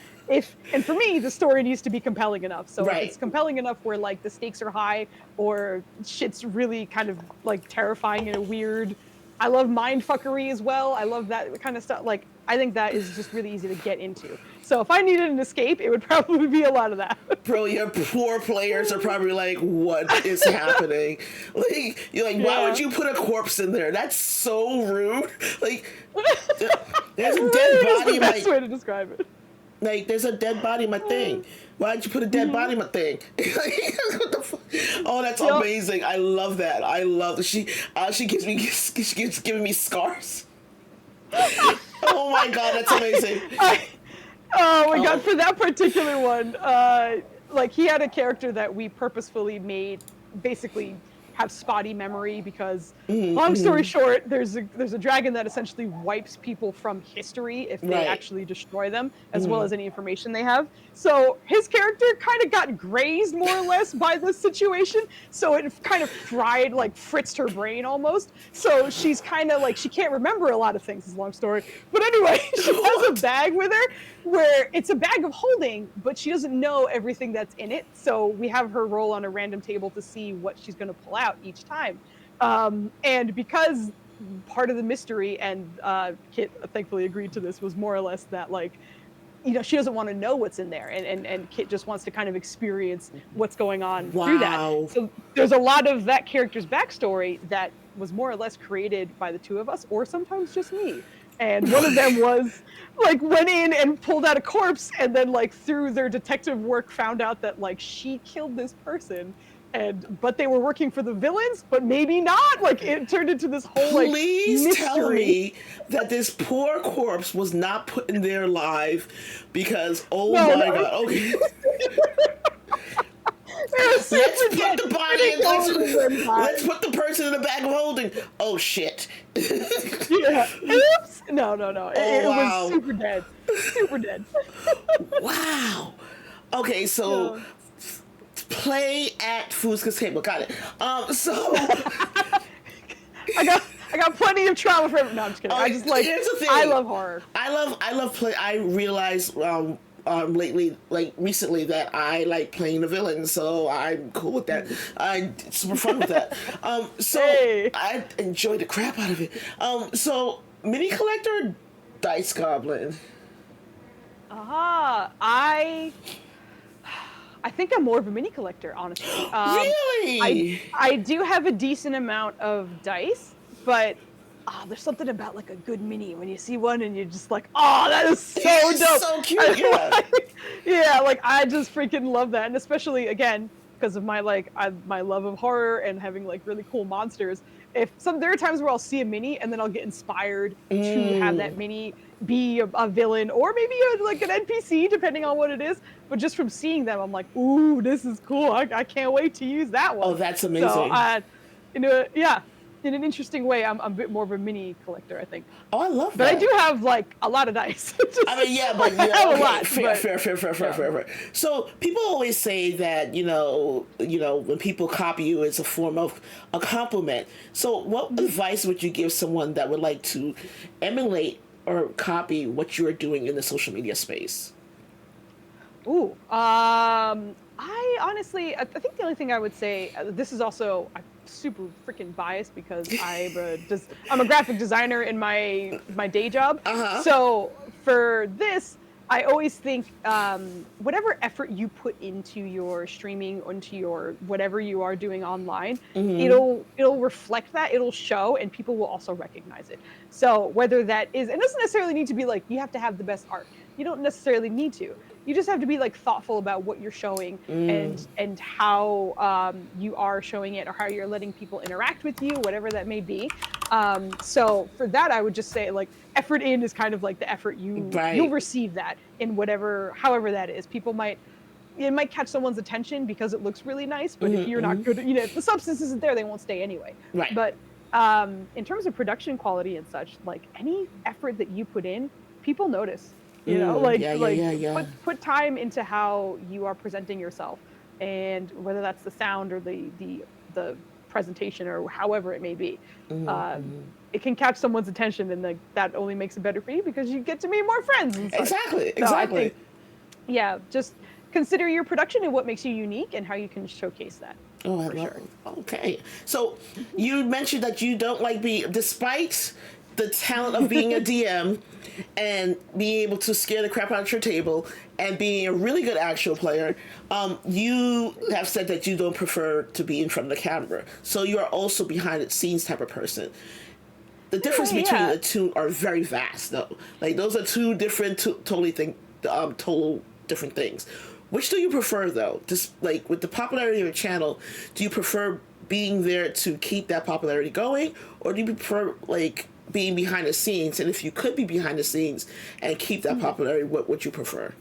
And for me, the story needs to be compelling enough. So if it's compelling enough where like the stakes are high or shit's really kind of like terrifying in a weird, I love mind fuckery as well. I love that kind of stuff. Like, I think that is just really easy to get into. So if I needed an escape, it would probably be a lot of that. Bro, your poor players are probably like, what is happening? Like, you're like, why would you put a corpse in there? That's so rude. Like, there's a dead body. That's the best way to describe it. Like, there's a dead body in my thing. Why'd you put a dead body in my thing? What the fuck? Oh, that's amazing. I love that. I love that. She keeps giving me scars. Oh my god, that's amazing. Oh my god, for that particular one, like he had a character that we purposefully made basically have spotty memory because long story short, there's a dragon that essentially wipes people from history if they actually destroy them, as well as any information they have. So his character kind of got grazed more or less by this situation. So it kind of fritzed her brain almost. So she's kind of like, she can't remember a lot of things, is a long story. But anyway, she has a bag with her where it's a bag of holding, but she doesn't know everything that's in it. So we have her roll on a random table to see what she's going to pull out each time. And because part of the mystery, and Kit thankfully agreed to this, was more or less that, like, you know, she doesn't want to know what's in there, and Kit just wants to kind of experience what's going on through that. So there's a lot of that character's backstory that was more or less created by the two of us, or sometimes just me. And one of them was, like, went in and pulled out a corpse, and then, like, through their detective work found out that, like, she killed this person. But they were working for the villains, but maybe not. Like, it turned into this whole, like, Please mystery. tell me that this poor corpse was not put in there live, because my god. Okay. Let's put the body in. Let's put the person in the bag of holding. Oh shit. Yeah. Oops. No. It was super dead. Super dead. Wow. Okay, so play at Foozca's table. Got it. So I got plenty of trauma for it. No, I'm just kidding. I just like. Here's the thing. I love horror. I love play. I realized lately, like recently, that I like playing the villain, so I'm cool with that. I'm super fun with that. I enjoy the crap out of it. So mini collector, dice goblin. I think I'm more of a mini collector, honestly. Really? I do have a decent amount of dice, but there's something about, like, a good mini when you see one and you're just like, oh, that is so dope. So cute. Yeah. Yeah, like, I just freaking love that, and especially again because of my my love of horror and having, like, really cool monsters. There are times where I'll see a mini and then I'll get inspired to have that mini be a villain, or maybe like an NPC, depending on what it is. But just from seeing them, I'm like, ooh, this is cool. I can't wait to use that one. Oh, that's amazing. So, in an interesting way, I'm a bit more of a mini collector, I think. Oh, I love that. But I do have, like, a lot of dice. I mean, yeah, but I have a lot. Fair. So people always say that, you know, when people copy you, it's a form of a compliment. So what advice would you give someone that would like to emulate or copy what you're doing in the social media space? Ooh, I honestly, I think the only thing I would say, this is also, I'm super freaking biased because I'm a graphic designer in my day job. So for this, I always think whatever effort you put into your streaming, into your whatever you are doing online, it'll reflect that, it'll show, and people will also recognize it. So whether that is, it doesn't necessarily need to be like you have to have the best art. You don't necessarily need to. You just have to be, like, thoughtful about what you're showing and how you are showing it, or how you're letting people interact with you, whatever that may be. So for that, I would just say, like, effort in is kind of like the effort you'll receive that in however that is. It might catch someone's attention because it looks really nice, but if you're not good, if the substance isn't there, they won't stay anyway. Right. But in terms of production quality and such, like, any effort that you put in, people notice. Put time into how you are presenting yourself, and whether that's the sound or the presentation or however it may be, it can catch someone's attention, and that only makes it better for you because you get to meet more friends and such. Exactly. So I think, just consider your production and what makes you unique and how you can showcase that. Oh, I love it. Okay. So you mentioned that you don't like despite the talent of being a DM and being able to scare the crap out of your table and being a really good actual player, you have said that you don't prefer to be in front of the camera. So you are also behind the scenes type of person. The difference between the two are very vast, though. Like, those are two different, total different things. Which do you prefer, though? Just, like, with the popularity of your channel, do you prefer being there to keep that popularity going, or do you prefer, like, being behind the scenes? And if you could be behind the scenes and keep that popularity, what would you prefer?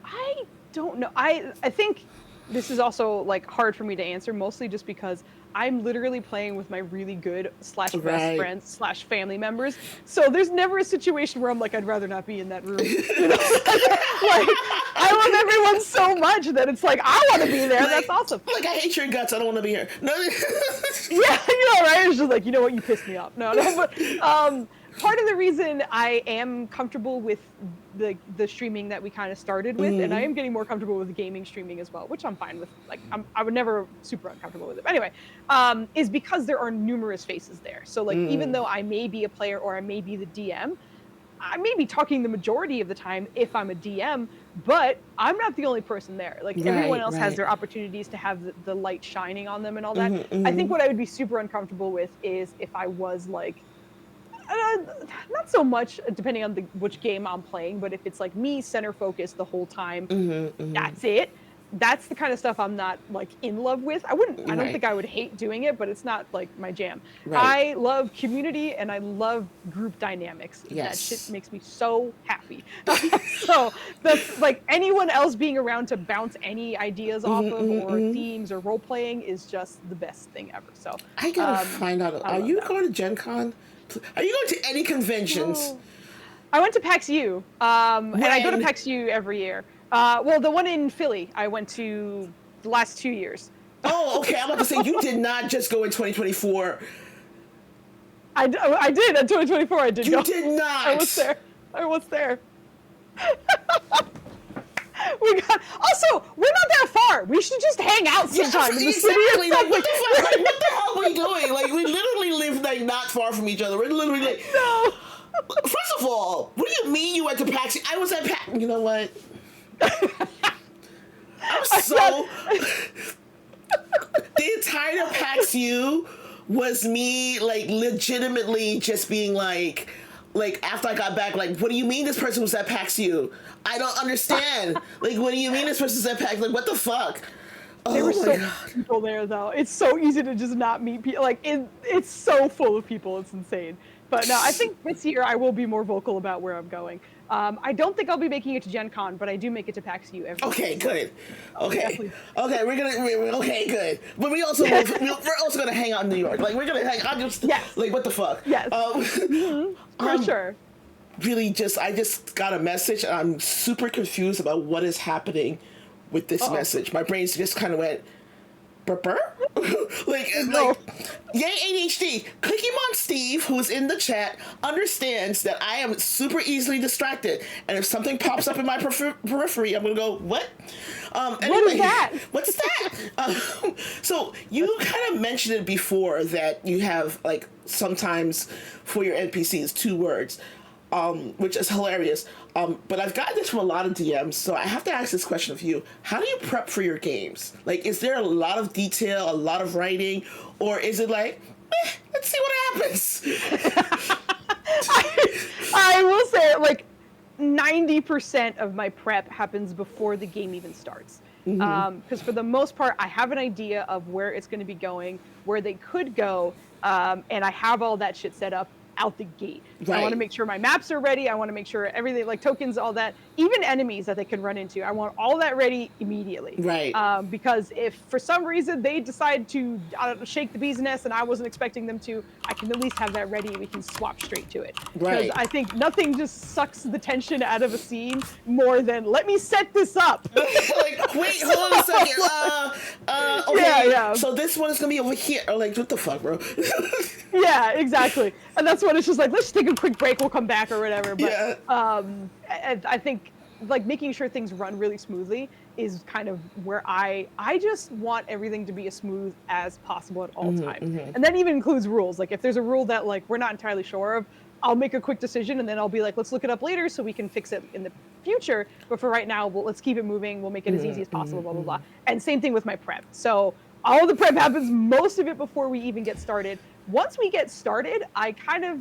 I don't know. I think this is also like hard for me to answer, mostly just because I'm literally playing with my really good / best friends / family members. So there's never a situation where I'm like, I'd rather not be in that room. You know? Like, I love everyone so much that it's like, I want to be there. Like, that's awesome. Like, I hate your guts. I don't want to be here. No. Yeah, right? It's just like, you know what? You pissed me off. No, but part of the reason I am comfortable with the streaming that we kind of started with, and I am getting more comfortable with gaming streaming as well, which I'm fine with. Like, I would never super uncomfortable with it. But anyway, is because there are numerous faces there. So like, even though I may be a player or I may be the DM, I may be talking the majority of the time if I'm a DM, but I'm not the only person there. Like everyone else has their opportunities to have the light shining on them and all that. I think what I would be super uncomfortable with is if I was like, not so much depending on which game I'm playing, but if it's like me center focused the whole time, that's it. That's the kind of stuff I'm not like in love with. I don't think I would hate doing it, but it's not like my jam. I love community and I love group dynamics. That shit makes me so happy. So that's like anyone else being around to bounce any ideas off of or themes or role playing is just the best thing ever. So I gotta find out. Are you going to Gen Con? Are you going to any conventions? No. I went to PAX U, and I go to PAX U every year. Well, the one in Philly, I went to the last 2 years. Oh, okay. I'm about to say, you did not just go in 2024. I did. In 2024, I did go. You did not. I was there. Also, we're not that far. We should just hang out sometime in the city. Like, what the hell are we doing? Like, we literally live like not far from each other. We're literally like, no. First of all, what do you mean you went to PAX? I was at PAX. You know what? I'm so. The entire PAX U was me like legitimately just being like after I got back, like, what do you mean this person was at PAX U? I don't understand. Like, what do you mean this person's at PAX? Like, what the fuck? There were so many people there, though. It's so easy to just not meet people. Like, it's so full of people. It's insane. But no, I think this year I will be more vocal about where I'm going. I don't think I'll be making it to Gen Con, but I do make it to PAX U every Okay, good. Okay, okay, good. But we're also gonna hang out in New York. Like, we're gonna hang out. Like, what the fuck? Yes. For sure. Really, I just got a message, and I'm super confused about what is happening with this message. My brain's just kind of went, burr? like, yay ADHD. Cookie Mon Steve, who is in the chat, understands that I am super easily distracted, and if something pops up in my periphery, I'm gonna go, what? Anyway, what is that? What's that? So you kind of mentioned it before that you have like sometimes for your NPCs 2 words. Which is hilarious. But I've gotten this from a lot of DMs, so I have to ask this question of you. How do you prep for your games? Like, is there a lot of detail, a lot of writing, or is it like, let's see what happens? I will say, like, 90% of my prep happens before the game even starts. Because for the most part, I have an idea of where it's going to be going, where they could go, and I have all that shit set up out the gate. I want to make sure my maps are ready. I want to make sure everything, like tokens, all that, even enemies that they can run into, I want all that ready immediately. Because if for some reason they decide to shake the bee's nest and I wasn't expecting them to, I can at least have that ready and we can swap straight to it. Because I think nothing just sucks the tension out of a scene more than, let me set this up. Like, wait, hold on a second. Okay, so this one is going to be over here. Or like, what the fuck, bro? Yeah, exactly. And that's when it's just like, let's take a quick break, we'll come back or whatever. But I think like making sure things run really smoothly is kind of where I just want everything to be as smooth as possible at all times. And that even includes rules. Like if there's a rule that like we're not entirely sure of, I'll make a quick decision and then I'll be like, let's look it up later so we can fix it in the future. But for right now, let's keep it moving. We'll make it as easy as possible, blah, blah, blah. And same thing with my prep. So all the prep happens, most of it before we even get started. Once we get started, I kind of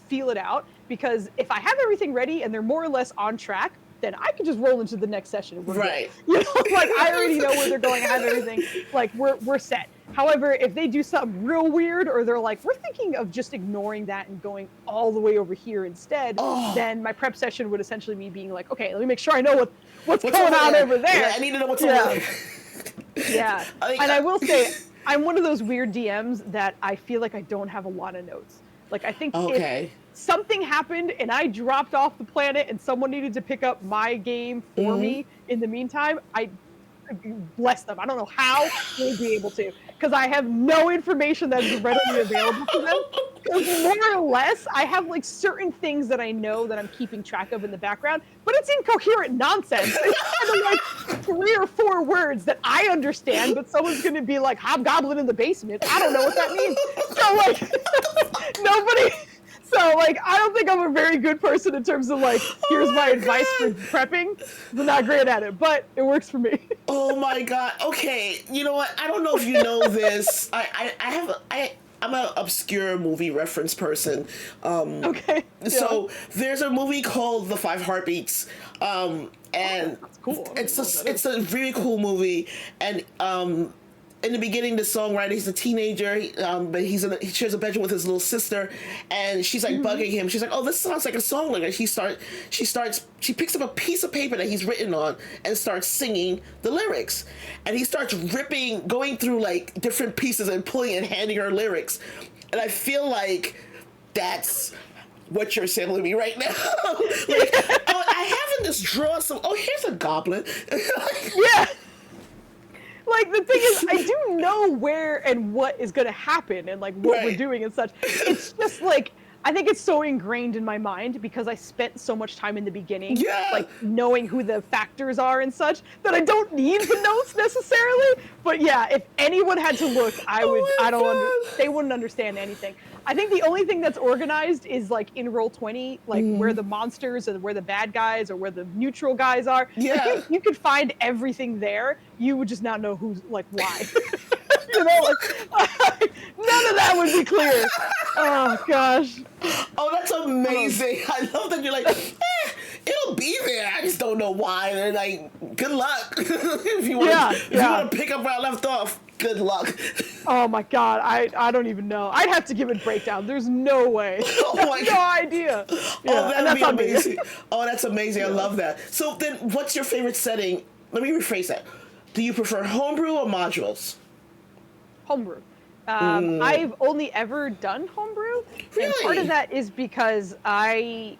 feel it out, because if I have everything ready and they're more or less on track, then I could just roll into the next session and we're right. good. You know, like I already know where they're going. I have everything. Like we're set. However, if they do something real weird, or they're like, we're thinking of just ignoring that and going all the way over here instead, then my prep session would essentially be being like, okay, let me make sure I know what's going on over there. Yeah, I need to know what's over there. Yeah. And I will say, I'm one of those weird DMs that I feel like I don't have a lot of notes. Like I think if something happened and I dropped off the planet and someone needed to pick up my game for me in the meantime, I bless them. I don't know how they'd be able to, because I have no information that is readily available to them. Because more or less, I have like certain things that I know that I'm keeping track of in the background, but it's incoherent nonsense. It's kind of like 3 or 4 words that I understand, but someone's going to be like, hobgoblin in the basement. I don't know what that means. So like, nobody... So, like, I don't think I'm a very good person in terms of, like, here's my advice for prepping. I'm not great at it, but it works for me. Oh, my God. Okay. You know what? I don't know if you know this. I'm an obscure movie reference person. Okay. So, there's a movie called The Five Heartbeats. And that's cool. It's a really cool movie. And, in the beginning, the songwriter, he's a teenager, but he shares a bedroom with his little sister, and she's like bugging him. She's like, "Oh, this sounds like a song." Like she picks up a piece of paper that he's written on and starts singing the lyrics, and he starts going through like different pieces and pulling and handing her lyrics, and I feel like that's what you're saying to me right now. Like, I have in this drawer some. Oh, here's a goblin. Yeah. Like, the thing is, I do know where and what is going to happen and, like, what we're doing and such. It's just, like, I think it's so ingrained in my mind because I spent so much time in the beginning, like, knowing who the factors are and such, that I don't need the notes necessarily. But, yeah, if anyone had to look, they wouldn't understand anything. I think the only thing that's organized is, like, in Roll20, like, where the monsters and where the bad guys or where the neutral guys are. Yeah. Like, you could find everything there. You would just not know who's, like, why. You know, like, none of that would be clear. Oh, gosh. Oh, that's amazing. I love that you're like, it'll be there. I just don't know why. And they're like, good luck. If you want to pick up where I left off, good luck. Oh my God, I don't even know. I'd have to give it a breakdown. There's no way. No idea. Oh, that'd be amazing. Oh, that's amazing. I love that. So then what's your favorite setting? Let me rephrase that. Do you prefer homebrew or modules? Homebrew. I've only ever done homebrew. Really? And part of that is because I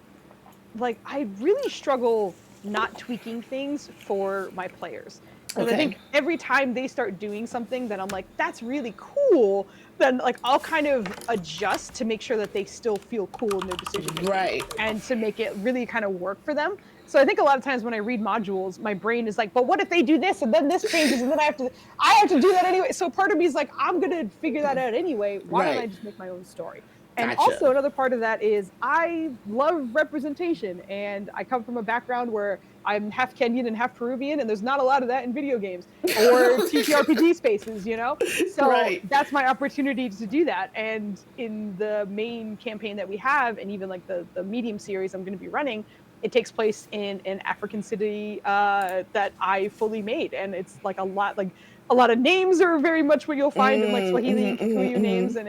really struggle not tweaking things for my players. And I think every time they start doing something that I'm like, that's really cool, then like I'll kind of adjust to make sure that they still feel cool in their decision making. Right. And to make it really kind of work for them. So I think a lot of times when I read modules, my brain is like, but what if they do this and then this changes and then I have to do that anyway. So part of me is like, I'm gonna figure that out anyway. Why don't I just make my own story? And also another part of that is I love representation, and I come from a background where I'm half Kenyan and half Peruvian, and there's not a lot of that in video games or TTRPG spaces, you know? So that's my opportunity to do that. And in the main campaign that we have, and even like the medium series I'm going to be running, it takes place in an African city that I fully made. And it's like a lot of names are very much what you'll find in like Swahili and Kikuyu names, and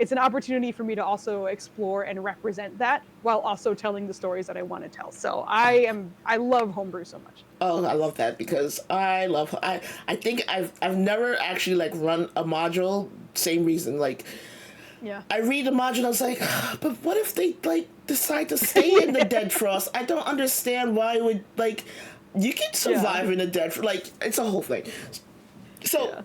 it's an opportunity for me to also explore and represent that while also telling the stories that I want to tell. So I love homebrew so much. Oh, I love that because I think I've never actually like run a module. Same reason, like, I read the module and I was like, but what if they like decide to stay in the Dead Frost? I don't understand why it would, like, you can survive in the Dead Frost. Like, it's a whole thing. So,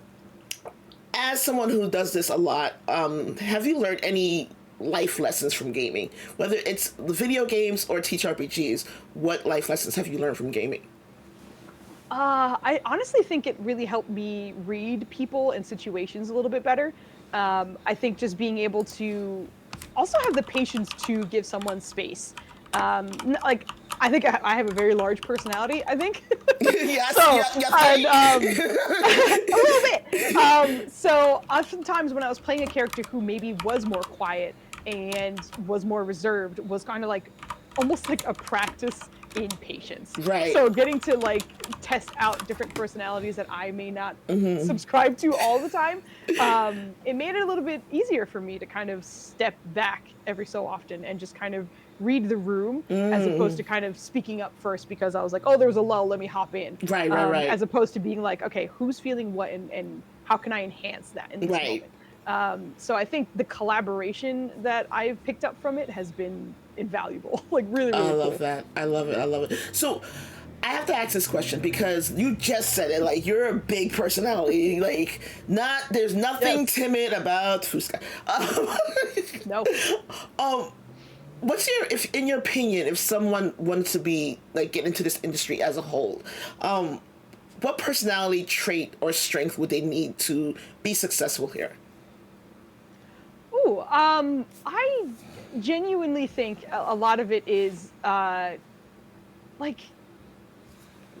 as someone who does this a lot, have you learned any life lessons from gaming? Whether it's the video games or TTRPGs, what life lessons have you learned from gaming? I honestly think it really helped me read people and situations a little bit better. I think just being able to also have the patience to give someone space. Like, I think I have a very large personality, I think. Yes, a little bit. So oftentimes when I was playing a character who maybe was more quiet and was more reserved, was kind of like almost like a practice impatience. Right. So getting to like test out different personalities that I may not subscribe to all the time, it made it a little bit easier for me to kind of step back every so often and just kind of read the room as opposed to kind of speaking up first because I was like, oh, there was a lull, let me hop in. Right. As opposed to being like, okay, who's feeling what and how can I enhance that in this moment? So I think the collaboration that I've picked up from it has been invaluable. Like really, really I cool. love that. I love it. So I have to ask this question because you just said it. Like you're a big personality. Like there's nothing timid about Foozca. No. What's in your opinion, if someone wants to be like get into this industry as a whole, what personality trait or strength would they need to be successful here? Ooh, I genuinely think a lot of it is like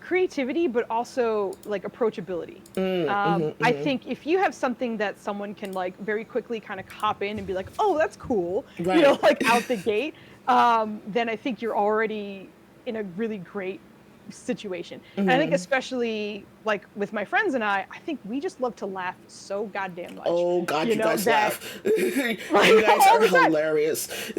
creativity, but also like approachability. I think if you have something that someone can like very quickly kind of hop in and be like, oh, that's cool, Right. you know, like out the gate, then I think you're already in a really great situation. And I think especially like with my friends and I think we just love to laugh so goddamn much. Oh God, you guys laugh. You Like, guys all are the time. hilarious.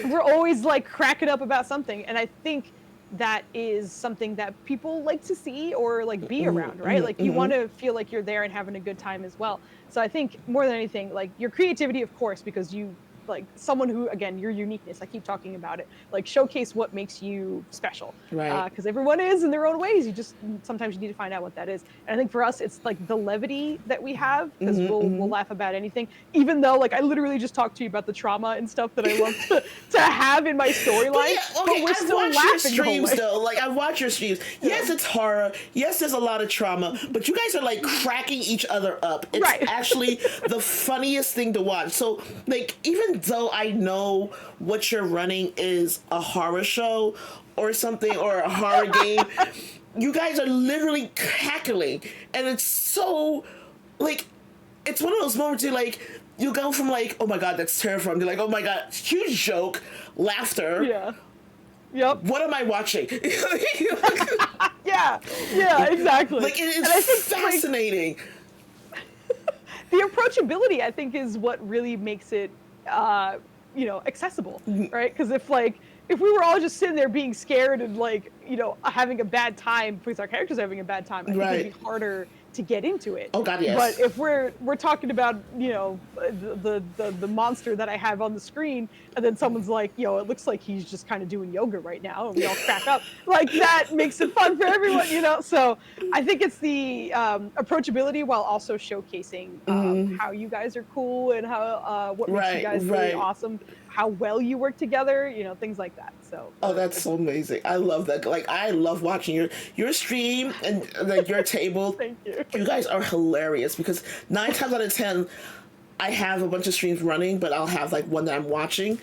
We're always like cracking up about something, and I think that is something that people like to see or like be around, right? Like you want to feel like you're there and having a good time as well. So I think more than anything, like your creativity, of course, because you like someone who, again, your uniqueness, I keep talking about it, like showcase what makes you special. Right. Because everyone is in their own ways. You just, sometimes you need to find out what that is. And I think for us, it's like the levity that we have, because we'll laugh about anything, even though like I literally just talked to you about the trauma and stuff that I love to have in my storyline. But we're still laughing your streams though. Like I watch your streams. Yes, it's horror. Yes, there's a lot of trauma, but you guys are like cracking each other up. It's actually the funniest thing to watch. So like even though I know what you're running is a horror show or something or a horror game, you guys are literally cackling, and it's so like it's one of those moments you're like you go from like, oh my God, that's terrifying, you're like, oh my God, huge joke, laughter. Yeah. Yep. What am I watching? Yeah, exactly. Like it is fascinating. The approachability, I think, is what really makes it, accessible, right? Because if we were all just sitting there being scared and like, having a bad time because our characters are having a bad time, I think it'd be harder to get into it. Oh God, yes. But if we're talking about, the monster that I have on the screen, and then someone's like, it looks like he's just kind of doing yoga right now, and we all crack up, like that makes it fun for everyone, So I think it's the approachability while also showcasing how you guys are cool and how what makes you guys really awesome, how well you work together, things like that. So that's so amazing. I love that. Like I love watching your stream and like your table. Thank you. You guys are hilarious because 9 times out of 10 I have a bunch of streams running, but I'll have like one that I'm watching,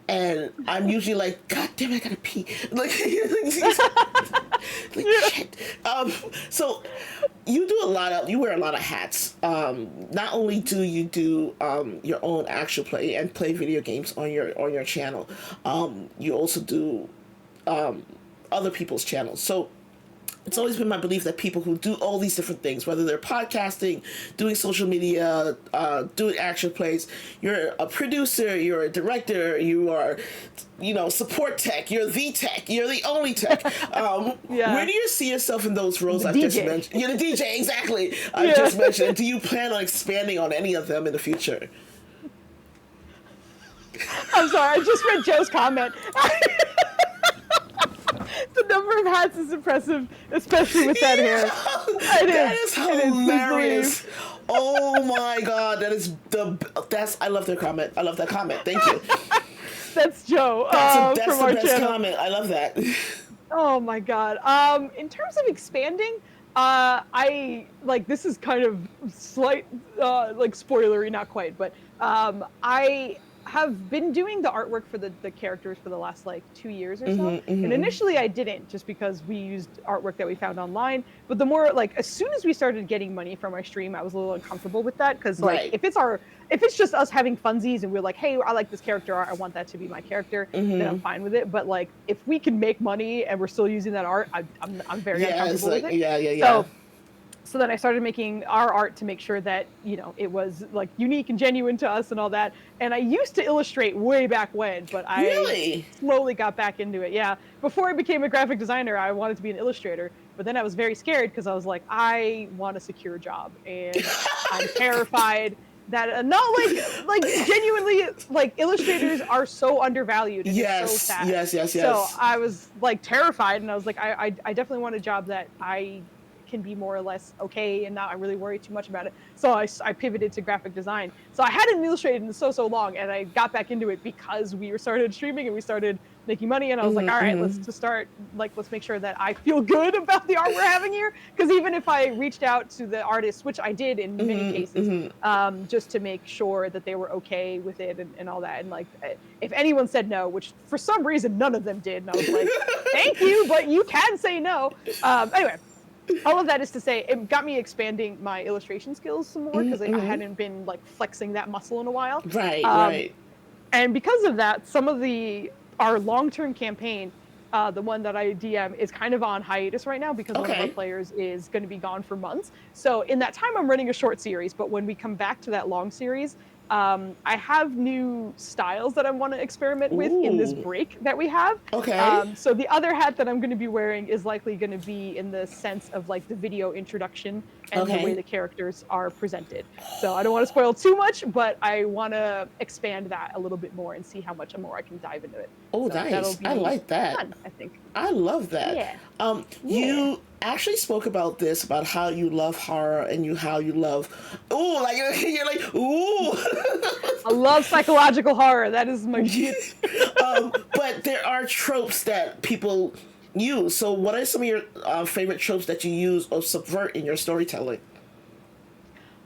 and I'm usually like, God damn it, I gotta pee. Like shit. So you wear a lot of hats. Not only do you do your own actual play and play video games on your channel, you also do other people's channels. So it's always been my belief that people who do all these different things, whether they're podcasting, doing social media, doing action plays, you're a producer, you're a director, you are, support tech, you're the tech, you're the only tech. Where do you see yourself in those roles I've just mentioned? You're the DJ, exactly. I've just mentioned. Do you plan on expanding on any of them in the future? I'm sorry, I just read Joe's comment. The number of hats is impressive, especially with that hair. That is hilarious. Oh my God, I love their comment. I love that comment. Thank you. That's Joe. That's from the our best channel. comment. I love that. Oh my God. In terms of expanding, I like this is kind of slight like spoilery, not quite, but I have been doing the artwork for the characters for the last like 2 years or so. And initially I didn't, just because we used artwork that we found online. But the more, like, as soon as we started getting money from our stream, I was a little uncomfortable with that, because like if it's just us having funsies and we're like, hey, I like this character art, I want that to be my character, then I'm fine with it. But like, if we can make money and we're still using that art, I'm very uncomfortable with it. So then I started making our art to make sure that, you know, it was like unique and genuine to us and all that. And I used to illustrate way back when, but I slowly got back into it. Yeah. Before I became a graphic designer, I wanted to be an illustrator, but then I was very scared, because I was like, I want a secure job, and I'm terrified that not like genuinely, like, illustrators are so undervalued, and it's so sad. Yes. So I was like terrified, and I was like, I definitely want a job that I can be more or less okay and not really worry too much about it. So I pivoted to graphic design. So I hadn't illustrated in so long, and I got back into it because we started streaming and we started making money, and I was like, all right, let's make sure that I feel good about the art we're having here, because even if I reached out to the artists, which I did in many cases, just to make sure that they were okay with it and all that, and like, if anyone said no, which for some reason none of them did, and I was like, thank you, but you can say no. Anyway, all of that is to say, it got me expanding my illustration skills some more, because I hadn't been like flexing that muscle in a while. Right. And because of that, some of our long-term campaign, the one that I DM, is kind of on hiatus right now, because one of our players is going to be gone for months. So in that time, I'm running a short series, but when we come back to that long series, I have new styles that I want to experiment with in this break that we have. So the other hat that I'm going to be wearing is likely going to be in the sense of like the video introduction and the way the characters are presented. So I don't want to spoil too much, but I want to expand that a little bit more and see how much more I can dive into it. Oh, so nice. I like that. Fun, I think. I love that. Yeah. You actually spoke about this, about how you love horror and how you love, like you're like, I love psychological horror. That is my shit. But there are tropes that people use. So what are some of your favorite tropes that you use or subvert in your storytelling?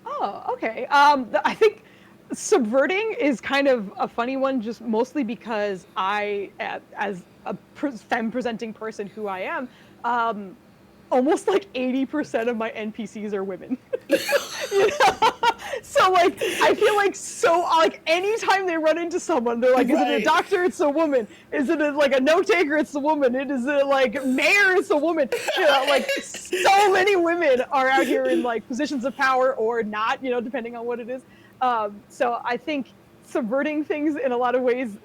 Oh, okay. I think subverting is kind of a funny one, just mostly because I, as a femme presenting person who I am, almost like 80% of my NPCs are women. You know? So like, I feel like anytime they run into someone, they're like, is it a doctor? It's a woman. Is it like a note taker? It's a woman. It is like mayor? It's a woman. You know, like so many women are out here in like positions of power or not, you know, depending on what it is. So I think subverting things in a lot of ways,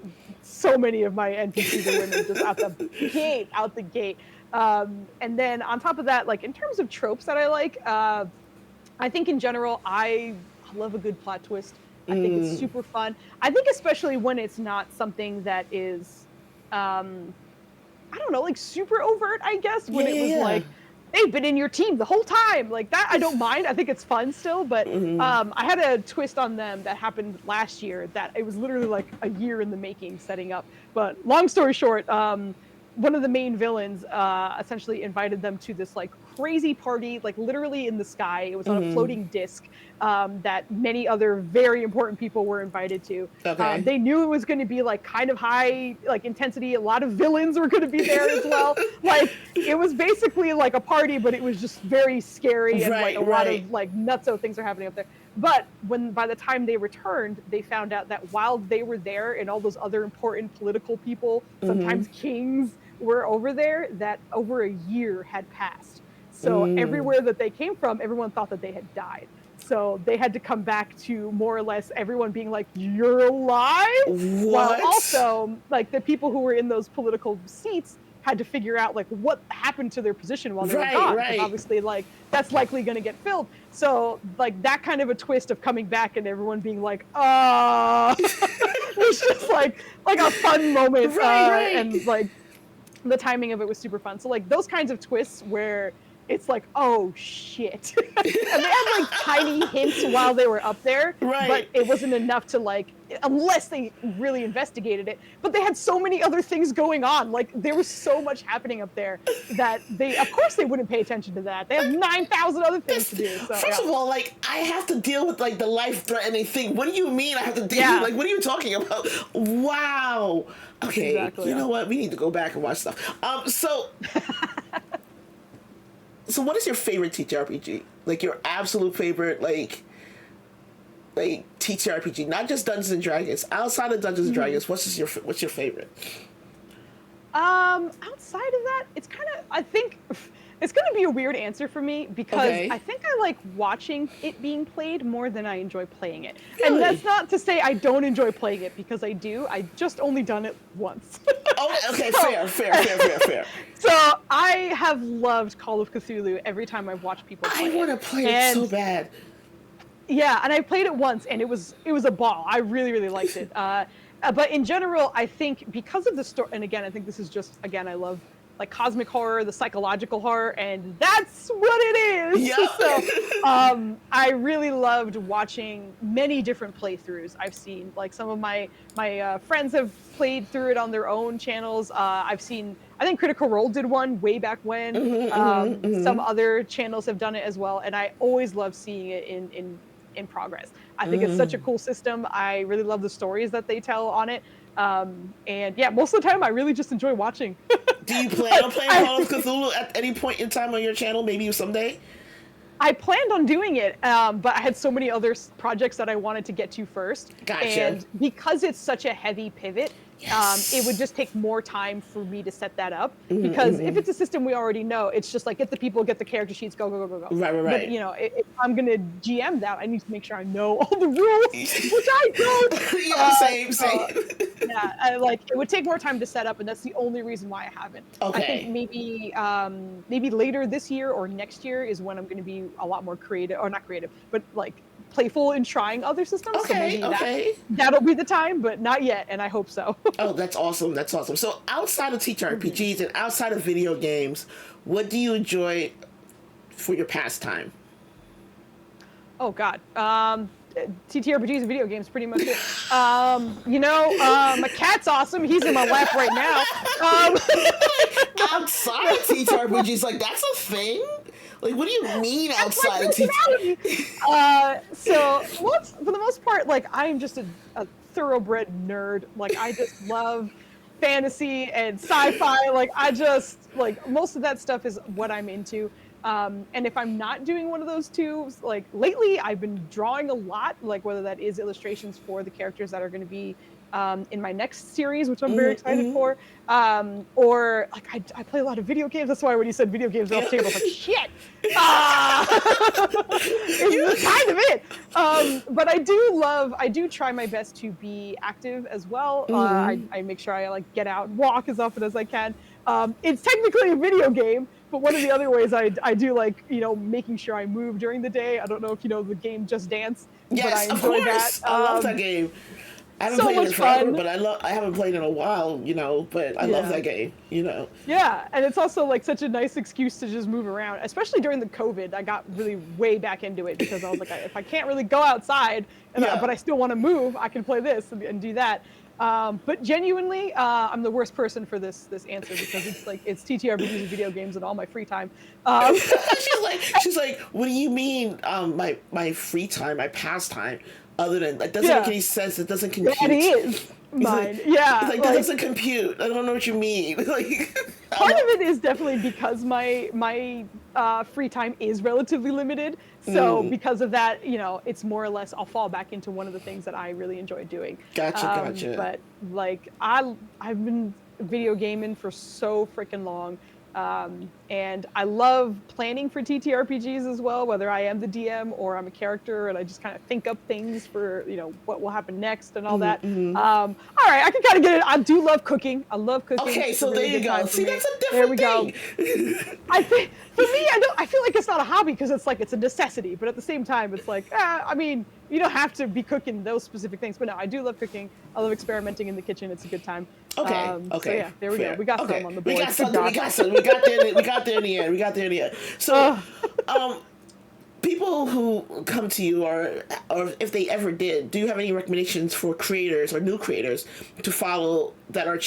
so many of my NPCs are women, just out the gate. And then on top of that, like in terms of tropes that I like, I think in general, I love a good plot twist. I think it's super fun. I think especially when it's not something that is, I don't know, like super overt, I guess, when it was like, they've been in your team the whole time. Like that, I don't mind. I think it's fun still, but I had a twist on them that happened last year that it was literally like a year in the making setting up. But long story short, one of the main villains essentially invited them to this like crazy party, like literally in the sky. It was on a floating disc that many other very important people were invited to. They knew it was going to be like kind of high like intensity. A lot of villains were going to be there as well. Like it was basically like a party, but it was just very scary and like a lot of like nutso things are happening up there. But by the time they returned, they found out that while they were there and all those other important political people, sometimes kings, were over there, that over a year had passed. So everywhere that they came from, everyone thought that they had died. So they had to come back to more or less everyone being like, you're alive? What? While also, like, the people who were in those political seats had to figure out, like, what happened to their position while they were gone. Because obviously, like, that's likely going to get filled. So, like, that kind of a twist of coming back and everyone being like, it was just, like a fun moment. And, like, the timing of it was super fun. So, like, those kinds of twists where it's like, oh shit. And they had like tiny hints while they were up there, Right. but it wasn't enough to like, unless they really investigated it. But they had so many other things going on. Like there was so much happening up there that of course they wouldn't pay attention to that. They have 9,000 other things to do. So, first of all, like I have to deal with like the life-threatening thing. What do you mean I have to deal with, like, what are you talking about? Wow. Okay, exactly, you know what? We need to go back and watch stuff. So what is your favorite TTRPG? Like your absolute favorite, like TTRPG, not just Dungeons and Dragons. Outside of Dungeons and Dragons, what's your favorite? Outside of that, it's kind of, I think it's going to be a weird answer for me because I think I like watching it being played more than I enjoy playing it. Really? And that's not to say I don't enjoy playing it, because I do. I just only done it once. Oh, okay, fair. So I have loved Call of Cthulhu every time I've watched people play it. I want to play it so bad. Yeah, and I played it once, and it was a ball. I really, really liked it. But in general, I think because of the story, and again, I think this is just, again, I love like cosmic horror, the psychological horror, and that's what it is. Yeah. So I really loved watching many different playthroughs. I've seen like some of my friends have played through it on their own channels. I've seen, I think Critical Role did one way back when. Some other channels have done it as well, and I always love seeing it in progress. I think it's such a cool system. I really love the stories that they tell on it. And yeah, most of the time I really just enjoy watching. Do you plan on playing Call of Cthulhu at any point in time on your channel? Maybe someday? I planned on doing it, but I had so many other projects that I wanted to get to first. Gotcha. And because it's such a heavy pivot, it would just take more time for me to set that up. Because if it's a system we already know, it's just like get the people, get the character sheets, go. Right. But you know, if I'm gonna GM that, I need to make sure I know all the rules, which I don't. Yeah, same. It would take more time to set up, and that's the only reason why I haven't. Okay. I think maybe later this year or next year is when I'm going to be a lot more creative, or not creative, but like playful in trying other systems. Okay, so maybe that'll be the time, but not yet, and I hope so. Oh, that's awesome. So outside of TTRPGs and outside of video games, what do you enjoy for your pastime? Oh God. TTRPGs and video games, pretty much it. My cat's awesome. He's in my lap right now. Outside of TTRPGs, like that's a thing? Like, what do you mean outside of TTRPGs? So for the most part, like I'm just a thoroughbred nerd. Like I just love fantasy and sci-fi. Like I just like most of that stuff is what I'm into. And if I'm not doing one of those two, like lately I've been drawing a lot, like whether that is illustrations for the characters that are going to be in my next series, which I'm very excited for, or like I play a lot of video games. That's why when you said video games off the table, I was like, shit! It's kind of it. But I do try my best to be active as well. I make sure I like get out and walk as often as I can. It's technically a video game, but one of the other ways I do like, making sure I move during the day. I don't know if you know the game Just Dance, yes, but I enjoy that. I love that game. I haven't played it forever, but I haven't played it in a while, but I love that game, Yeah, and it's also like such a nice excuse to just move around, especially during the COVID. I got really way back into it because I was like, if I can't really go outside, but I still want to move, I can play this and do that. But genuinely, I'm the worst person for this answer because it's TTRPGs and video games and all my free time. She's like, what do you mean? My free time, my pastime, other than that doesn't make any sense. It doesn't compute. That is mine. That doesn't compute. I don't know what you mean. Part of it is definitely because my free time is relatively limited. So because of that, it's more or less I'll fall back into one of the things that I really enjoy doing. Gotcha. But like I've been video gaming for so freaking long. And I love planning for TTRPGs as well, whether I am the DM or I'm a character and I just kind of think up things for, what will happen next and all that. All right, I can kind of get it. I do love cooking. I love cooking. Okay, so there you go. See, that's a different There we thing. go. I think, for me, I feel like it's not a hobby because it's a necessity, but at the same time, it's like, you don't have to be cooking those specific things. But no, I do love cooking. I love experimenting in the kitchen. It's a good time. Okay. So yeah, there we go. We got some on the board. We got something. We got some. We got there. We got there in the end. We got there in the end. So, people who come to you, or if they ever did, do you have any recommendations for creators or new creators to follow that are,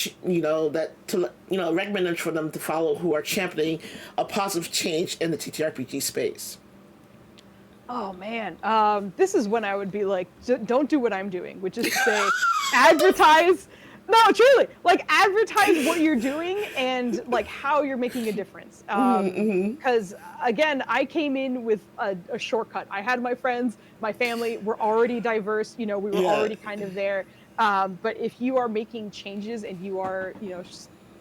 recommend for them to follow who are championing a positive change in the TTRPG space? Oh man, this is when I would be like, don't do what I'm doing, which is to say, advertise. No, truly, like advertise what you're doing and like how you're making a difference. Because again, I came in with a shortcut. I had my friends, my family were already diverse. We were already kind of there. But if you are making changes and you are,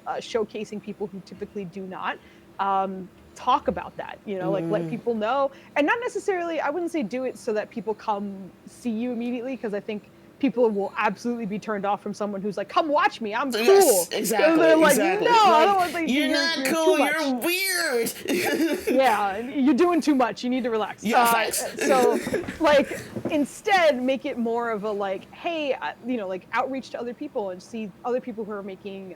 showcasing people who typically do not, talk about that. Like let people know, and not necessarily. I wouldn't say do it so that people come see you immediately, because I think people will absolutely be turned off from someone who's like, "Come watch me, I'm cool." Yes, exactly. And they're like, exactly. "No, I don't want to." You're not cool. You're weird. Yeah, you're doing too much. You need to relax. Yeah, so, like, instead, make it more of a like, hey, like outreach to other people and see other people who are making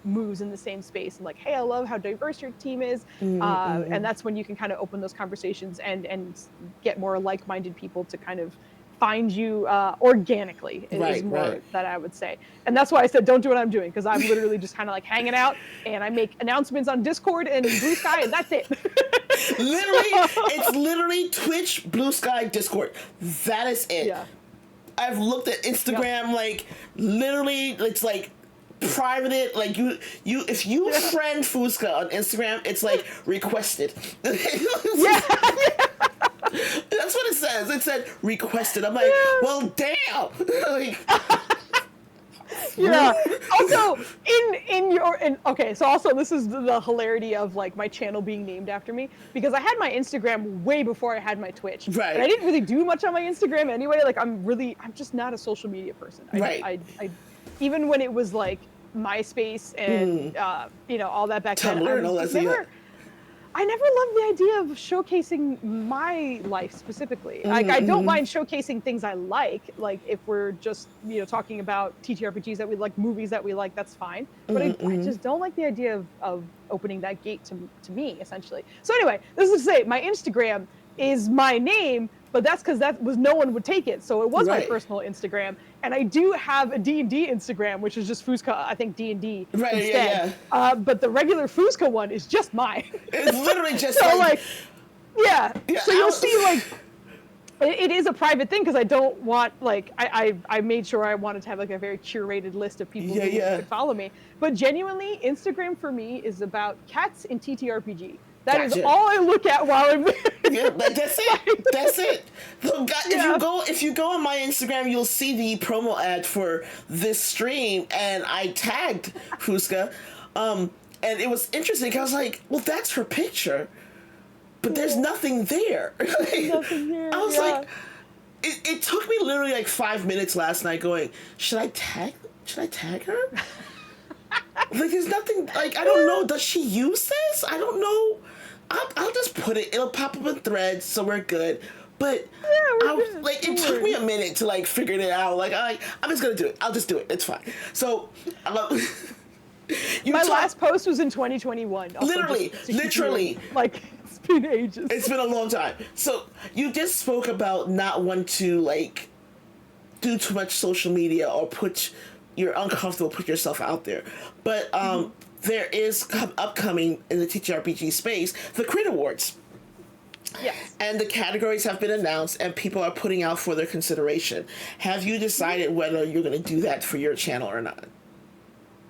moves in the same space, and like, hey, I love how diverse your team is, and that's when you can kind of open those conversations and get more like-minded people to kind of find you organically is more that I would say. And that's why I said don't do what I'm doing, because I'm literally just kind of like hanging out and I make announcements on Discord and Blue Sky, and that's it. It's literally Twitch, Blue Sky, Discord. That is it. Yeah. I've looked at Instagram, like literally it's like private, like you if you friend Foozca on Instagram, it's like requested. That's what it says. It said requested. I'm like, well, damn. Yeah. Also, so also this is the hilarity of like my channel being named after me, because I had my Instagram way before I had my Twitch. Right. And I didn't really do much on my Instagram anyway. Like I'm just not a social media person. I even when it was like MySpace and all that back then, I never loved the idea of showcasing my life specifically. Like, I don't mind showcasing things I like if we're just, talking about TTRPGs that we like, movies that we like, that's fine. But I just don't like the idea of opening that gate to me, essentially. So anyway, this is to say, my Instagram is my name, but that's because no one would take it. So it was my personal Instagram. And I do have a D&D Instagram, which is just Foozca, I think D&D instead. But the regular Foozca one is just mine. It's literally just so So you'll see it is a private thing, because I don't want I made sure I wanted to have a very curated list of people who could follow me. But genuinely, Instagram for me is about cats and TTRPG. That is all I look at while I'm that's it. That's it. So, if you go on my Instagram, you'll see the promo ad for this stream, and I tagged Foozca. And it was interesting, because I was like, well, that's her picture, but there's nothing there. Nothing there. I was like, it took me literally like 5 minutes last night going, should I tag her? There's nothing, I don't know, does she use this? I don't know. I'll just put it, it'll pop up in threads, so we're good. But it took me a minute to figure it out. I'm just gonna do it. I'll just do it. It's fine. So I love my last post was in 2021. Literally. It's been ages. It's been a long time. So you just spoke about not wanting to do too much social media or you're uncomfortable put yourself out there. But there is upcoming in the TTRPG space the Crit Awards. Yes. And the categories have been announced and people are putting out for their consideration. Have you decided whether you're going to do that for your channel or not?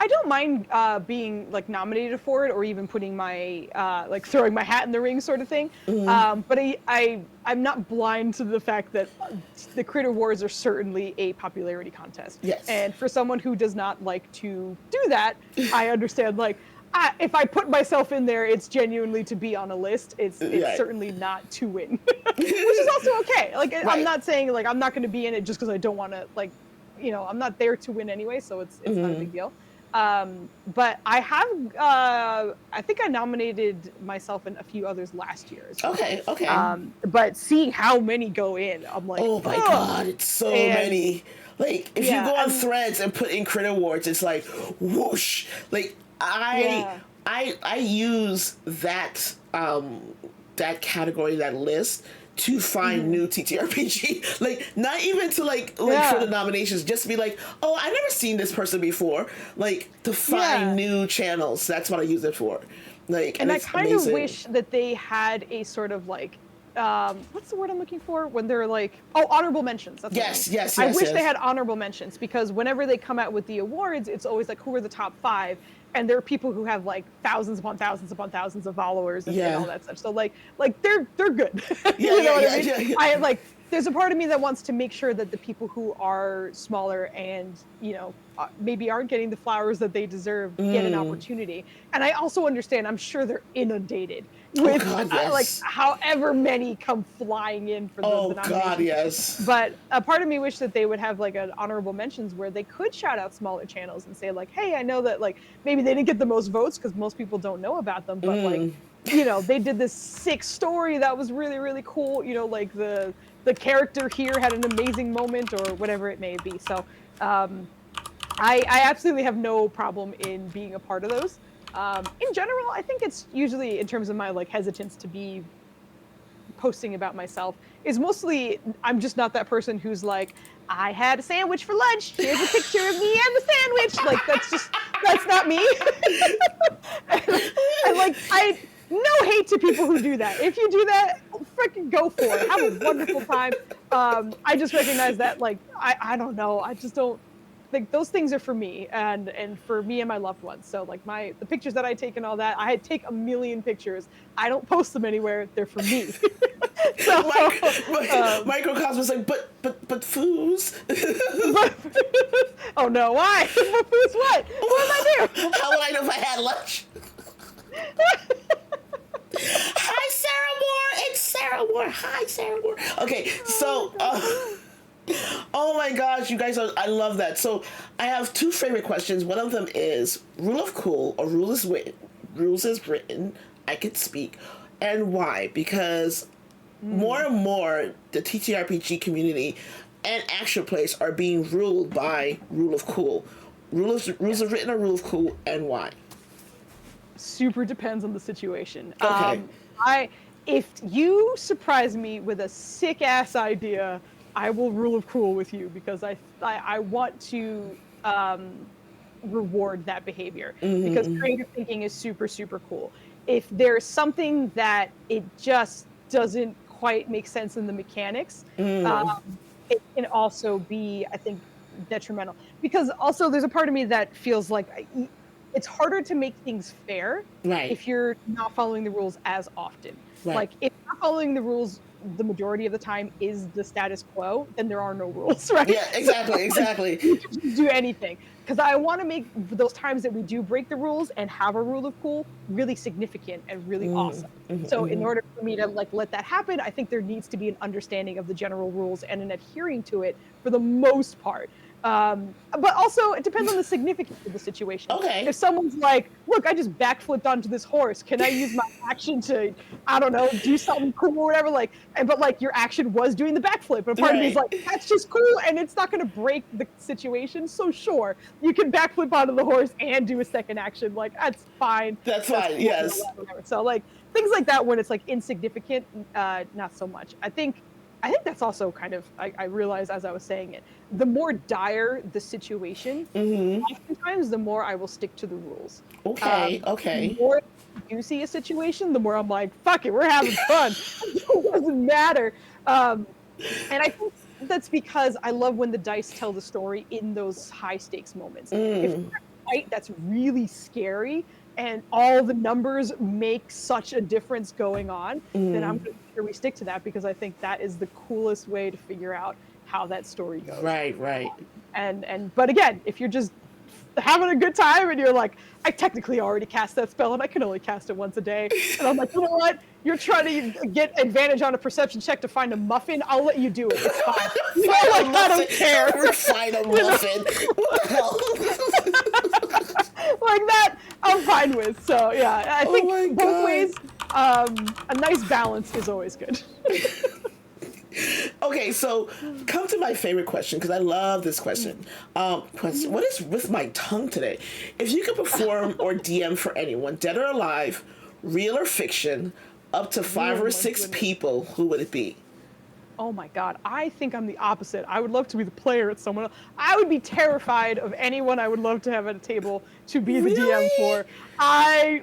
I don't mind being nominated for it, or even putting my throwing my hat in the ring sort of thing. But I'm not blind to the fact that the Crit Awards are certainly a popularity contest. Yes. And for someone who does not like to do that, I understand. If I put myself in there, it's genuinely to be on a list. It's certainly not to win, which is also okay. I'm not saying I'm not going to be in it just because I don't want to. I'm not there to win anyway, so it's not a big deal. But I have, I think I nominated myself and a few others last year as well. Okay. But seeing how many go in, I'm like, Oh my God, it's so and many. Like, if you yeah, go on Threads and put in Crit Awards, it's like whoosh. Like, yeah. I use that that category, that list, to find new TTRPG. Like, not even to like for the nominations, just to be like, oh, I never seen this person before. Like, to find new channels. That's what I use it for. Like, And I it's kind of amazing. wish that they had a sort of like, what's the word I'm looking for when they're like, oh, honorable mentions. That's Yes. I wish they had honorable mentions, because whenever they come out with the awards, it's always like, who are the top 5? And there are people who have like thousands upon thousands upon thousands of followers and all that stuff. So like they're good. You know what I mean? I like, there's a part of me that wants to make sure that the people who are smaller and, maybe aren't getting the flowers that they deserve get an opportunity. And I also understand, I'm sure they're inundated with like however many come flying in for the nominations. God, yes. But a part of me wish that they would have like an honorable mentions where they could shout out smaller channels and say like, hey, I know that like maybe they didn't get the most votes because most people don't know about them, but like, they did this sick story that was really, really cool. Like the character here had an amazing moment or whatever it may be. So I absolutely have no problem in being a part of those. In general, I think it's usually, in terms of my like hesitance to be posting about myself, is mostly I'm just not that person who's like, I had a sandwich for lunch, here's a picture of me and the sandwich. Like, that's not me. I no hate to people who do that. If you do that, freaking go for it. Have a wonderful time. I just recognize that, like, I don't know. I just don't think those things are for me and for me and my loved ones. So like the pictures that I take and all that, I take a million pictures. I don't post them anywhere. They're for me. So Microcosm was like, but Foos. Oh no, why? Foos what? What did I do? How would I know if I had lunch? Hi, Sarah Moore. It's Sarah Moore. Hi, Sarah Moore. Okay, so oh my gosh, you guys I love that. So I have 2 favorite questions. One of them is rule of cool or rules is written. I could speak, and why? Because more and more the TTRPG community and action plays are being ruled by rule of cool. Rules is written or rule of cool, and why? Super depends on the situation. Okay. If you surprise me with a sick ass idea, I will rule of cool with you, because I want to reward that behavior, because creative thinking is super, super cool. If there's something that it just doesn't quite make sense in the mechanics, it can also be, I think, detrimental, because also there's a part of me that feels like it's harder to make things fair if you're not following the rules as often. Like, if not following the rules the majority of the time is the status quo, then there are no rules, right? Yeah, exactly. You can just do anything. Because I want to make those times that we do break the rules and have a rule of cool really significant and really awesome. So in order for me to like let that happen, I think there needs to be an understanding of the general rules and an adhering to it for the most part. But also, it depends on the significance of the situation. Okay. If someone's like, look, I just backflipped onto this horse. Can I use my action to, I don't know, do something cool or whatever? Like, but like your action was doing the backflip. And part of me is like, that's just cool and it's not going to break the situation. So sure, you can backflip onto the horse and do a second action. Like, that's fine. That's fine, cool, yes. whatever. So like things like that when it's like insignificant, not so much. I think that's also kind of, I realized as I was saying it, the more dire the situation, oftentimes the more I will stick to the rules. Okay. The more you see a situation, the more I'm like, fuck it, we're having fun. It doesn't matter. And I think that's because I love when the dice tell the story in those high stakes moments. If it's a fight that's really scary and all the numbers make such a difference going on, then I'm going to make sure we stick to that, because I think that is the coolest way to figure out how that story goes. Right. But again, if you're just having a good time and you're like, I technically already cast that spell and I can only cast it once a day, and I'm like, you know what? You're trying to get advantage on a perception check to find a muffin. I'll let you do it. It's fine. I don't care. Find a muffin. What the hell? like that, I'm fine with. So yeah, I think both ways, a nice balance is always good. Okay, so come to my favorite question, because I love this question. What is with my tongue today? If you could perform or DM for anyone, dead or alive, real or fiction, up to 5 or 6 people, who would it be? Oh my God, I think I'm the opposite. I would love to be the player at someone else. I would be terrified of anyone I would love to have at a table to be the DM for. I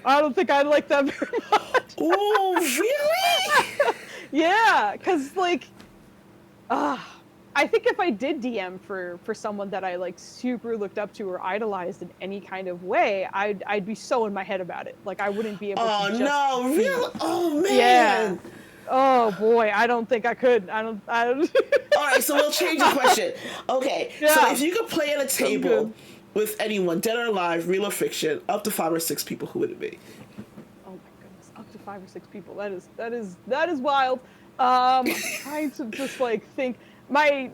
don't think I'd like that very much. Oh, really? Yeah, because like, I think if I did DM for someone that I like super looked up to or idolized in any kind of way, I'd be so in my head about it. Like I wouldn't be able to just no, really? Oh man. Yeah. Oh boy, I don't think I could. I don't. All right, so we'll change the question. Okay, so if you could play at a table with anyone, dead or alive, real or fiction, up to 5 or 6 people, who would it be? Oh my goodness, up to 5 or 6 people. That is wild. I'm trying to just like think. My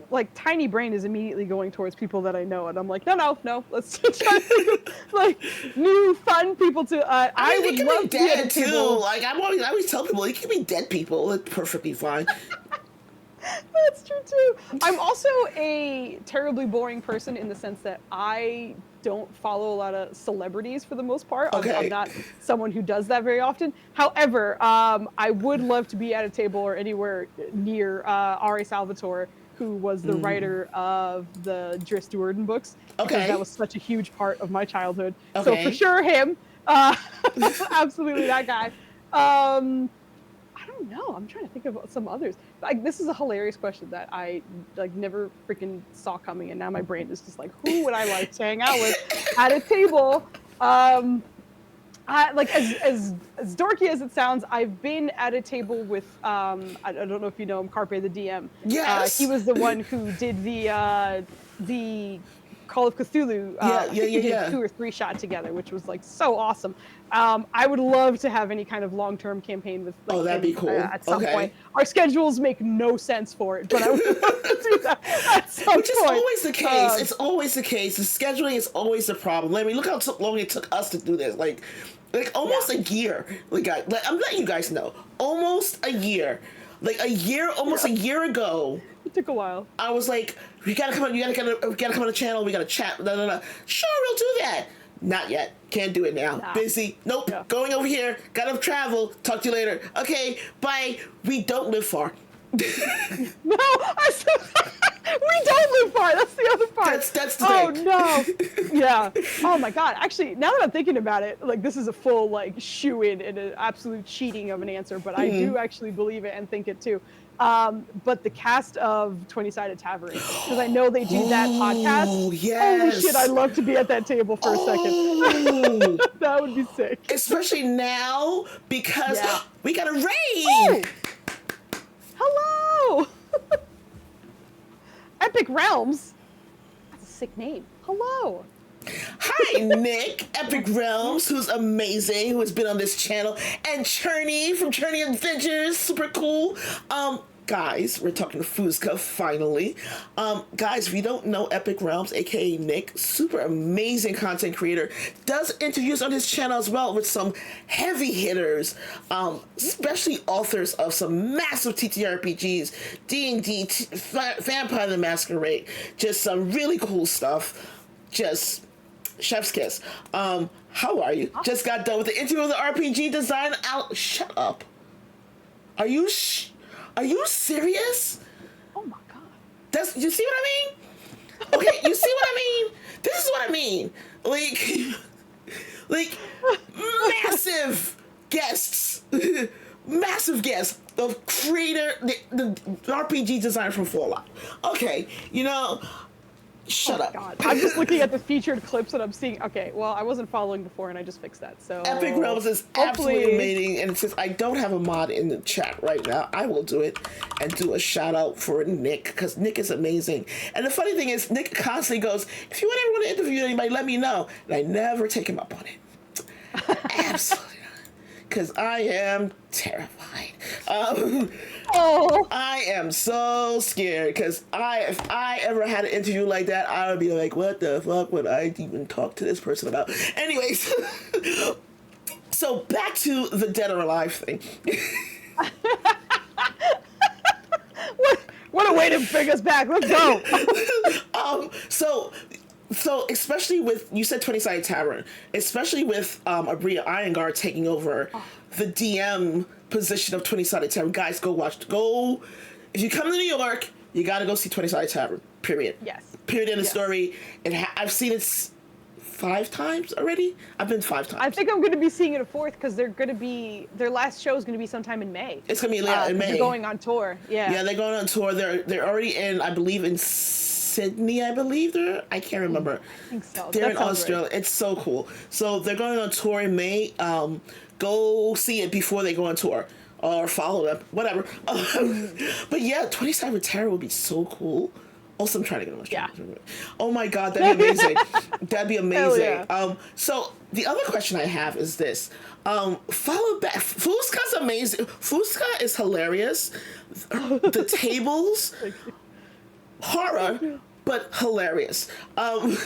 like tiny brain is immediately going towards people that I know, and I'm like, no. Let's try to think of, like new fun people to. I would love to be at a table. Like I always tell people, it can be dead people. It's perfectly fine. That's true too. I'm also a terribly boring person in the sense that I don't follow a lot of celebrities for the most part. I'm not someone who does that very often. However, I would love to be at a table or anywhere near R.A. Salvatore, who was the writer of the Dris Duerden books. Because that was such a huge part of my childhood. So for sure him. Absolutely that guy. I don't know. I'm trying to think of some others. Like this is a hilarious question that I like never freaking saw coming, and now my brain is just like, who would I like to hang out with at a table? Like as dorky as it sounds, I've been at a table with I don't know if you know him, Carpe the DM. Yes. He was the one who did the Call of Cthulhu. We did 2 or 3 shot together, which was like so awesome. I would love to have any kind of long-term campaign with. Like, that'd be cool. At some point, our schedules make no sense for it, but I would love to do that at some point. Which is always the case. It's always the case. The scheduling is always the problem. I mean, look how long it took us to do this. Like almost a year. Like I'm letting you guys know, almost a year. Like almost a year ago. It took a while. I was like, we gotta come on. We gotta come on the channel. We gotta chat. Sure, we'll do that. Not yet. Can't do it now. Busy. Nope. Yeah. Going over here. Gotta travel. Talk to you later. Okay. Bye. We don't live far. No, I said we don't live far. That's the other part. That's the thing. Oh no. Yeah. Oh my God. Actually, now that I'm thinking about it, like this is a full like shoe-in and an absolute cheating of an answer, but I do actually believe it and think it too. But the cast of 20-Sided Tavern, because I know they do that podcast. Oh, yes. Holy shit, I'd love to be at that table for a second. That would be sick. Especially now, because we got a raid. Ooh. Hello. Epic Realms. That's a sick name. Hello. Hi, Nick, Epic Realms, who's amazing, who has been on this channel, and Cherney from Cherney Adventures, super cool. Guys, we're talking to Foozca, finally. Guys, if you don't know Epic Realms, aka Nick, super amazing content creator, does interviews on his channel as well with some heavy hitters, especially authors of some massive TTRPGs, D&D, Vampire the Masquerade, just some really cool stuff. Just chef's kiss. How are you? Just got done with the interview with the RPG design out. Shut up. Are you serious? Oh my God. You see what I mean? Okay, you see what I mean? This is what I mean. Like massive guests. Massive guests of creator, the RPG designer from Fallout. Okay, shut up. God. I'm just looking at the featured clips and I'm seeing, okay, well, I wasn't following before and I just fixed that. So Epic Realms is absolutely amazing. And since I don't have a mod in the chat right now, I will do it and do a shout out for Nick, because Nick is amazing. And the funny thing is, Nick constantly goes, if you ever want to interview anybody, let me know. And I never take him up on it. Absolutely not. Because I am terrified. Oh. I am so scared because if I ever had an interview like that, I would be like, what the fuck would I even talk to this person about? Anyways, so back to the dead or alive thing. What a way to bring us back. Let's go. So especially with, you said 20-sided tavern, especially with Abria Iyengar taking over the DM position of 20-sided tavern. Guys, if you come to New York, you gotta go see 20-sided tavern. Period. Yes. Period. In the story. I've seen it 5 times already. I've been 5 times. I think I'm going to be seeing it a 4th because their last show is going to be sometime in May. It's gonna be in May. They're going on tour. Yeah. Yeah, they're going on tour. They're already in, I believe, in Sydney. I can't remember. I think so. They're in Australia. Right. It's so cool. So they're going on tour in May. Go see it before they go on tour or follow them, whatever. But yeah, 20-sided tarot would be so cool. Also, I'm trying to get on my Yeah. Oh my god, that'd be amazing. That'd be amazing. Yeah. So the other question I have is this. Follow back. Foozca's amazing. Foozca is hilarious. The tables, horror, but hilarious. I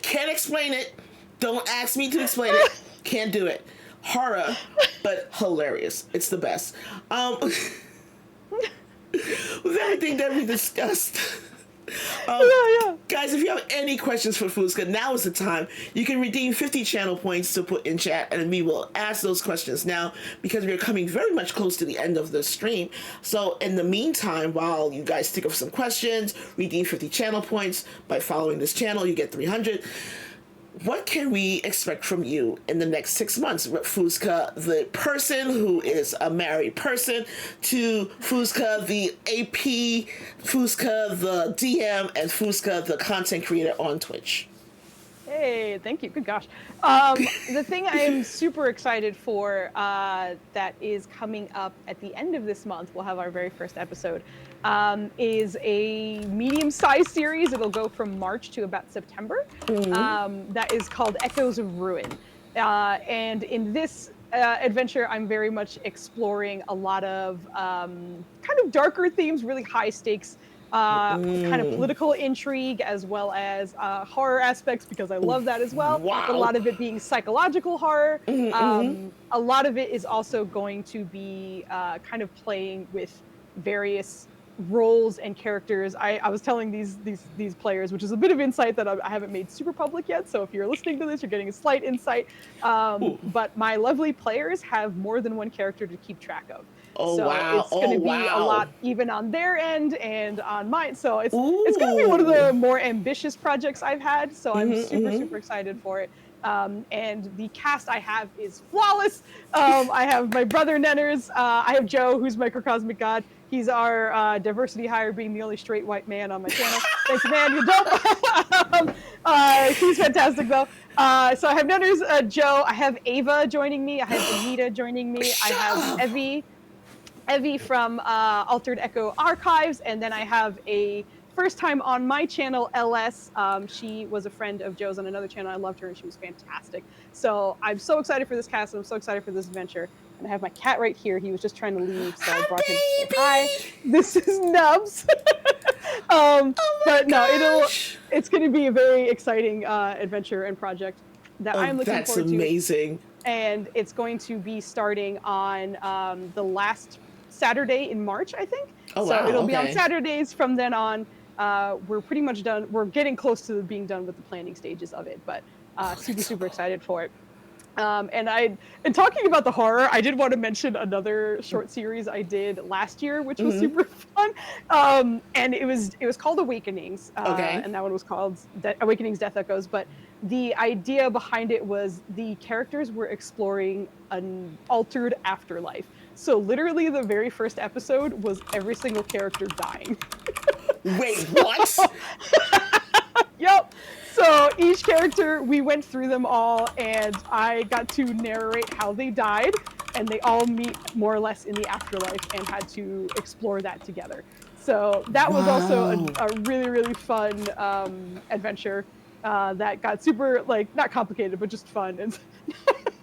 can't explain it. Don't ask me to explain it. Can't do it. Horror, but hilarious. It's the best. With everything that we discussed. Guys, if you have any questions for Foozca, now is the time. You can redeem 50 channel points to put in chat, and we will ask those questions now because we're coming very much close to the end of the stream. So in the meantime, while you guys think of some questions, redeem 50 channel points. By following this channel, you get 300. What can we expect from you in the next 6 months? Foozca, the person who is a married person, to Foozca, the AP, Foozca, the DM, and Foozca, the content creator on Twitch. Hey, thank you. Good gosh. The thing I am super excited for that is coming up at the end of this month, we'll have our very first episode, is a medium-sized series. It'll go from March to about September. That is called Echoes of Ruin. And in this adventure, I'm very much exploring a lot of kind of darker themes, really high stakes, kind of political intrigue, as well as horror aspects, because I love that as well. Wow. But a lot of it being psychological horror. A lot of it is also going to be kind of playing with various roles and characters. I was telling these players, which is a bit of insight that I haven't made super public yet, so if you're listening to this, you're getting a slight insight. But my lovely players have more than one character to keep track of. So it's going to be a lot even on their end and on mine. So it's going to be one of the more ambitious projects I've had. So I'm super excited for it. And the cast I have is flawless. I have my brother Nenners. I have Joe, who's Microcosmic God. He's our diversity hire, being the only straight white man on my channel. Thanks, man. You're dope. He's fantastic, though. So I have Nenners, Joe. I have Ava joining me. I have Anita joining me. I have Evie from Altered Echo Archives, and then I have a first time on my channel, LS. She was a friend of Joe's on another channel. I loved her, and she was fantastic. So I'm so excited for this cast, and I'm so excited for this adventure. And I have my cat right here. He was just trying to leave, so I brought him to say hi. This is Nubs. But no, it's going to be a very exciting adventure and project that I'm looking forward to. That's amazing. And it's going to be starting on the last Saturday in March, I think. Oh, so wow, it'll be on Saturdays from then on. We're pretty much done. We're getting close to being done with the planning stages of it, but super excited for it. And talking about the horror, I did want to mention another short series I did last year, which was super fun. And it was called Awakenings. And that one was called Awakenings Death Echoes. But the idea behind it was the characters were exploring an altered afterlife. So literally the very first episode was every single character dying. Wait, what? Yep. So each character, we went through them all, and I got to narrate how they died, and they all meet more or less in the afterlife and had to explore that together. So that was also a really fun adventure that got super, like, not complicated, but just fun. And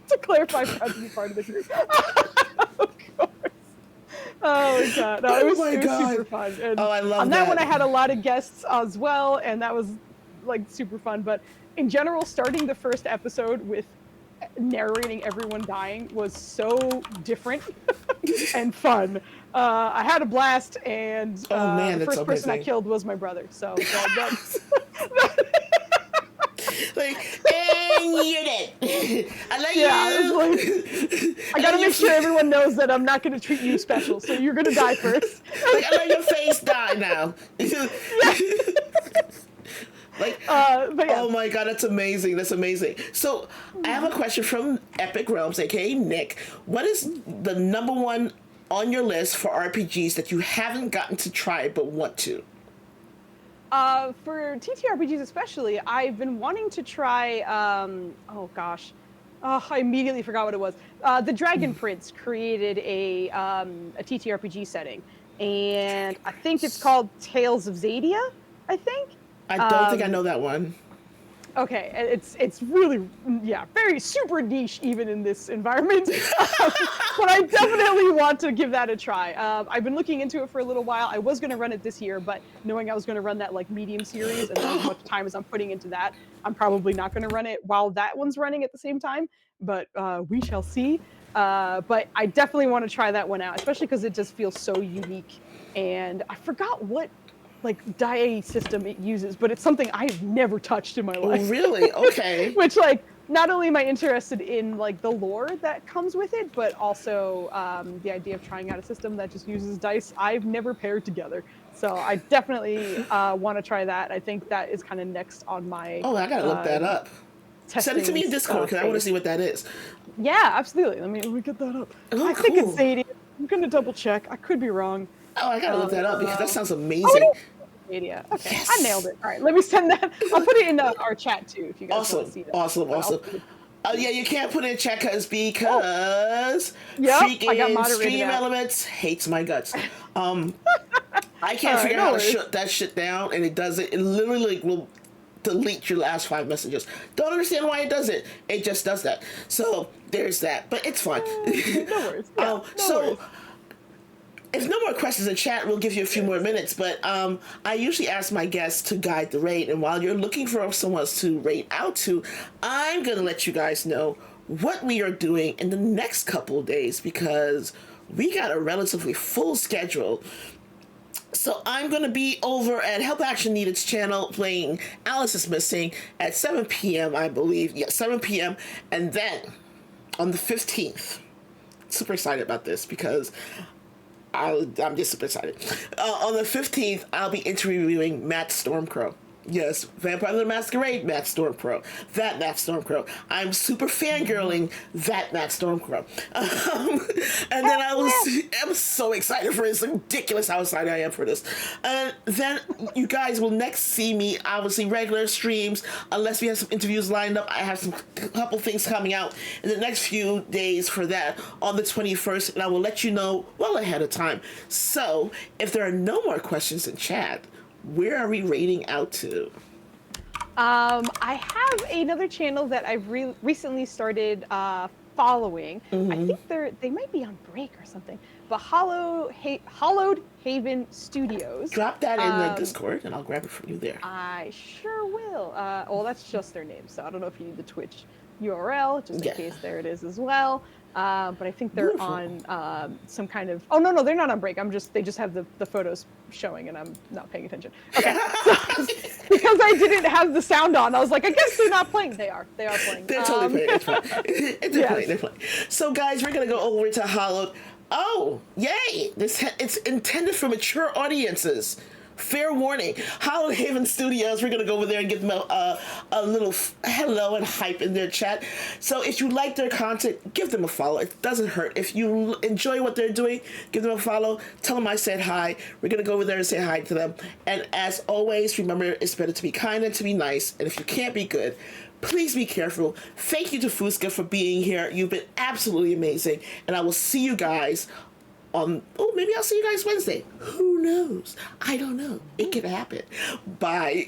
to clarify, proud to be part of the group. Oh my god! No, it was super fun. And oh, I love on that one. I had a lot of guests as well, and that was like super fun. But in general, starting the first episode with narrating everyone dying was so different and fun. I had a blast, and oh man, the first person I killed was my brother. So like, and you did. I like you. Like, I gotta make sure everyone knows that I'm not gonna treat you special. So you're gonna die first. Like, I let your face die now. Like, but yeah. oh my god, that's amazing. That's amazing. So I have a question from Epic Realms, aka Nick. What is the number one on your list for RPGs that you haven't gotten to try but want to? For TTRPGs especially, I've been wanting to try, oh gosh. Oh, I immediately forgot what it was. The Dragon Prince created a TTRPG setting, and I think it's called Tales of Xadia, I think. I don't think I know that one. Okay, it's really, very super niche even in this environment, but I definitely want to give that a try. I've been looking into it for a little while. I was going to run it this year, but knowing I was going to run that like medium series and as much time as I'm putting into that, I'm probably not going to run it while that one's running at the same time, but we shall see. But I definitely want to try that one out, especially because it just feels so unique, and I forgot what like die system it uses, but it's something I've never touched in my life. Oh, really? Okay. Which, like, not only am I interested in like the lore that comes with it, but also the idea of trying out a system that just uses dice I've never paired together. So I definitely want to try that. I think that is kind of next on my. Oh, I gotta look that up. Send it to me in Discord because I want to see what that is. Yeah, absolutely. Let me get that up. Oh, I think it's Xadia. I'm gonna double check. I could be wrong. Oh, I gotta look that up because that sounds amazing. Media. Okay, yes. I nailed it. All right, let me send that. I'll put it in our chat too if you guys want to see that. Awesome. Yeah, you can't put it in chat because freaking Stream Elements hates my guts. I can't figure out how to shut that shit down, and it does it. It literally will delete your last 5 messages. Don't understand why it does it. It just does that. So there's that, but it's fun. No worries. Yeah, no worries. If no more questions in chat, we'll give you a few more minutes, but I usually ask my guests to guide the raid, and while you're looking for someone to raid out to, I'm going to let you guys know what we are doing in the next couple of days, because we got a relatively full schedule. So I'm going to be over at Help Action Needed's channel playing Alice is Missing at 7 p.m., I believe. Yeah, 7 p.m. And then on the 15th, super excited about this because I'm just super excited. On the 15th, I'll be interviewing Matt Stormcrow. Yes, Vampire the Masquerade, Matt Stormcrow. That Matt Stormcrow. I'm super fangirling that Matt Stormcrow. And then I'm so excited for this. It's ridiculous how excited I am for this. And then you guys will next see me, obviously, regular streams, unless we have some interviews lined up. I have some couple things coming out in the next few days for that on the 21st, and I will let you know well ahead of time. So, if there are no more questions in chat, where are we raiding out to? I have another channel that I've recently started following. Mm-hmm. I think they might be on break or something. But Hollowed Haven Studios. Drop that in the Discord, and I'll grab it from you there. I sure will. Well, that's just their name, so I don't know if you need the Twitch URL, just in case. There it is as well. But I think they're on some kind of. Oh no, they're not on break. They just have the photos showing, and I'm not paying attention. Okay, so, because I didn't have the sound on, I was like, I guess they're not playing. They are playing. They're totally playing. It's fine. They're playing. So guys, we're gonna go over to Hollowed. Oh, yay! It's intended for mature audiences. Fair warning. Hollowed Haven Studios, we're going to go over there and give them a little hello and hype in their chat. So if you like their content, give them a follow. It doesn't hurt. If you enjoy what they're doing, give them a follow. Tell them I said hi. We're going to go over there and say hi to them. And as always, remember, it's better to be kind than to be nice. And if you can't be good, please be careful. Thank you to Foozca for being here. You've been absolutely amazing. And I will see you guys maybe I'll see you guys Wednesday. Who knows? I don't know. It could happen. Bye.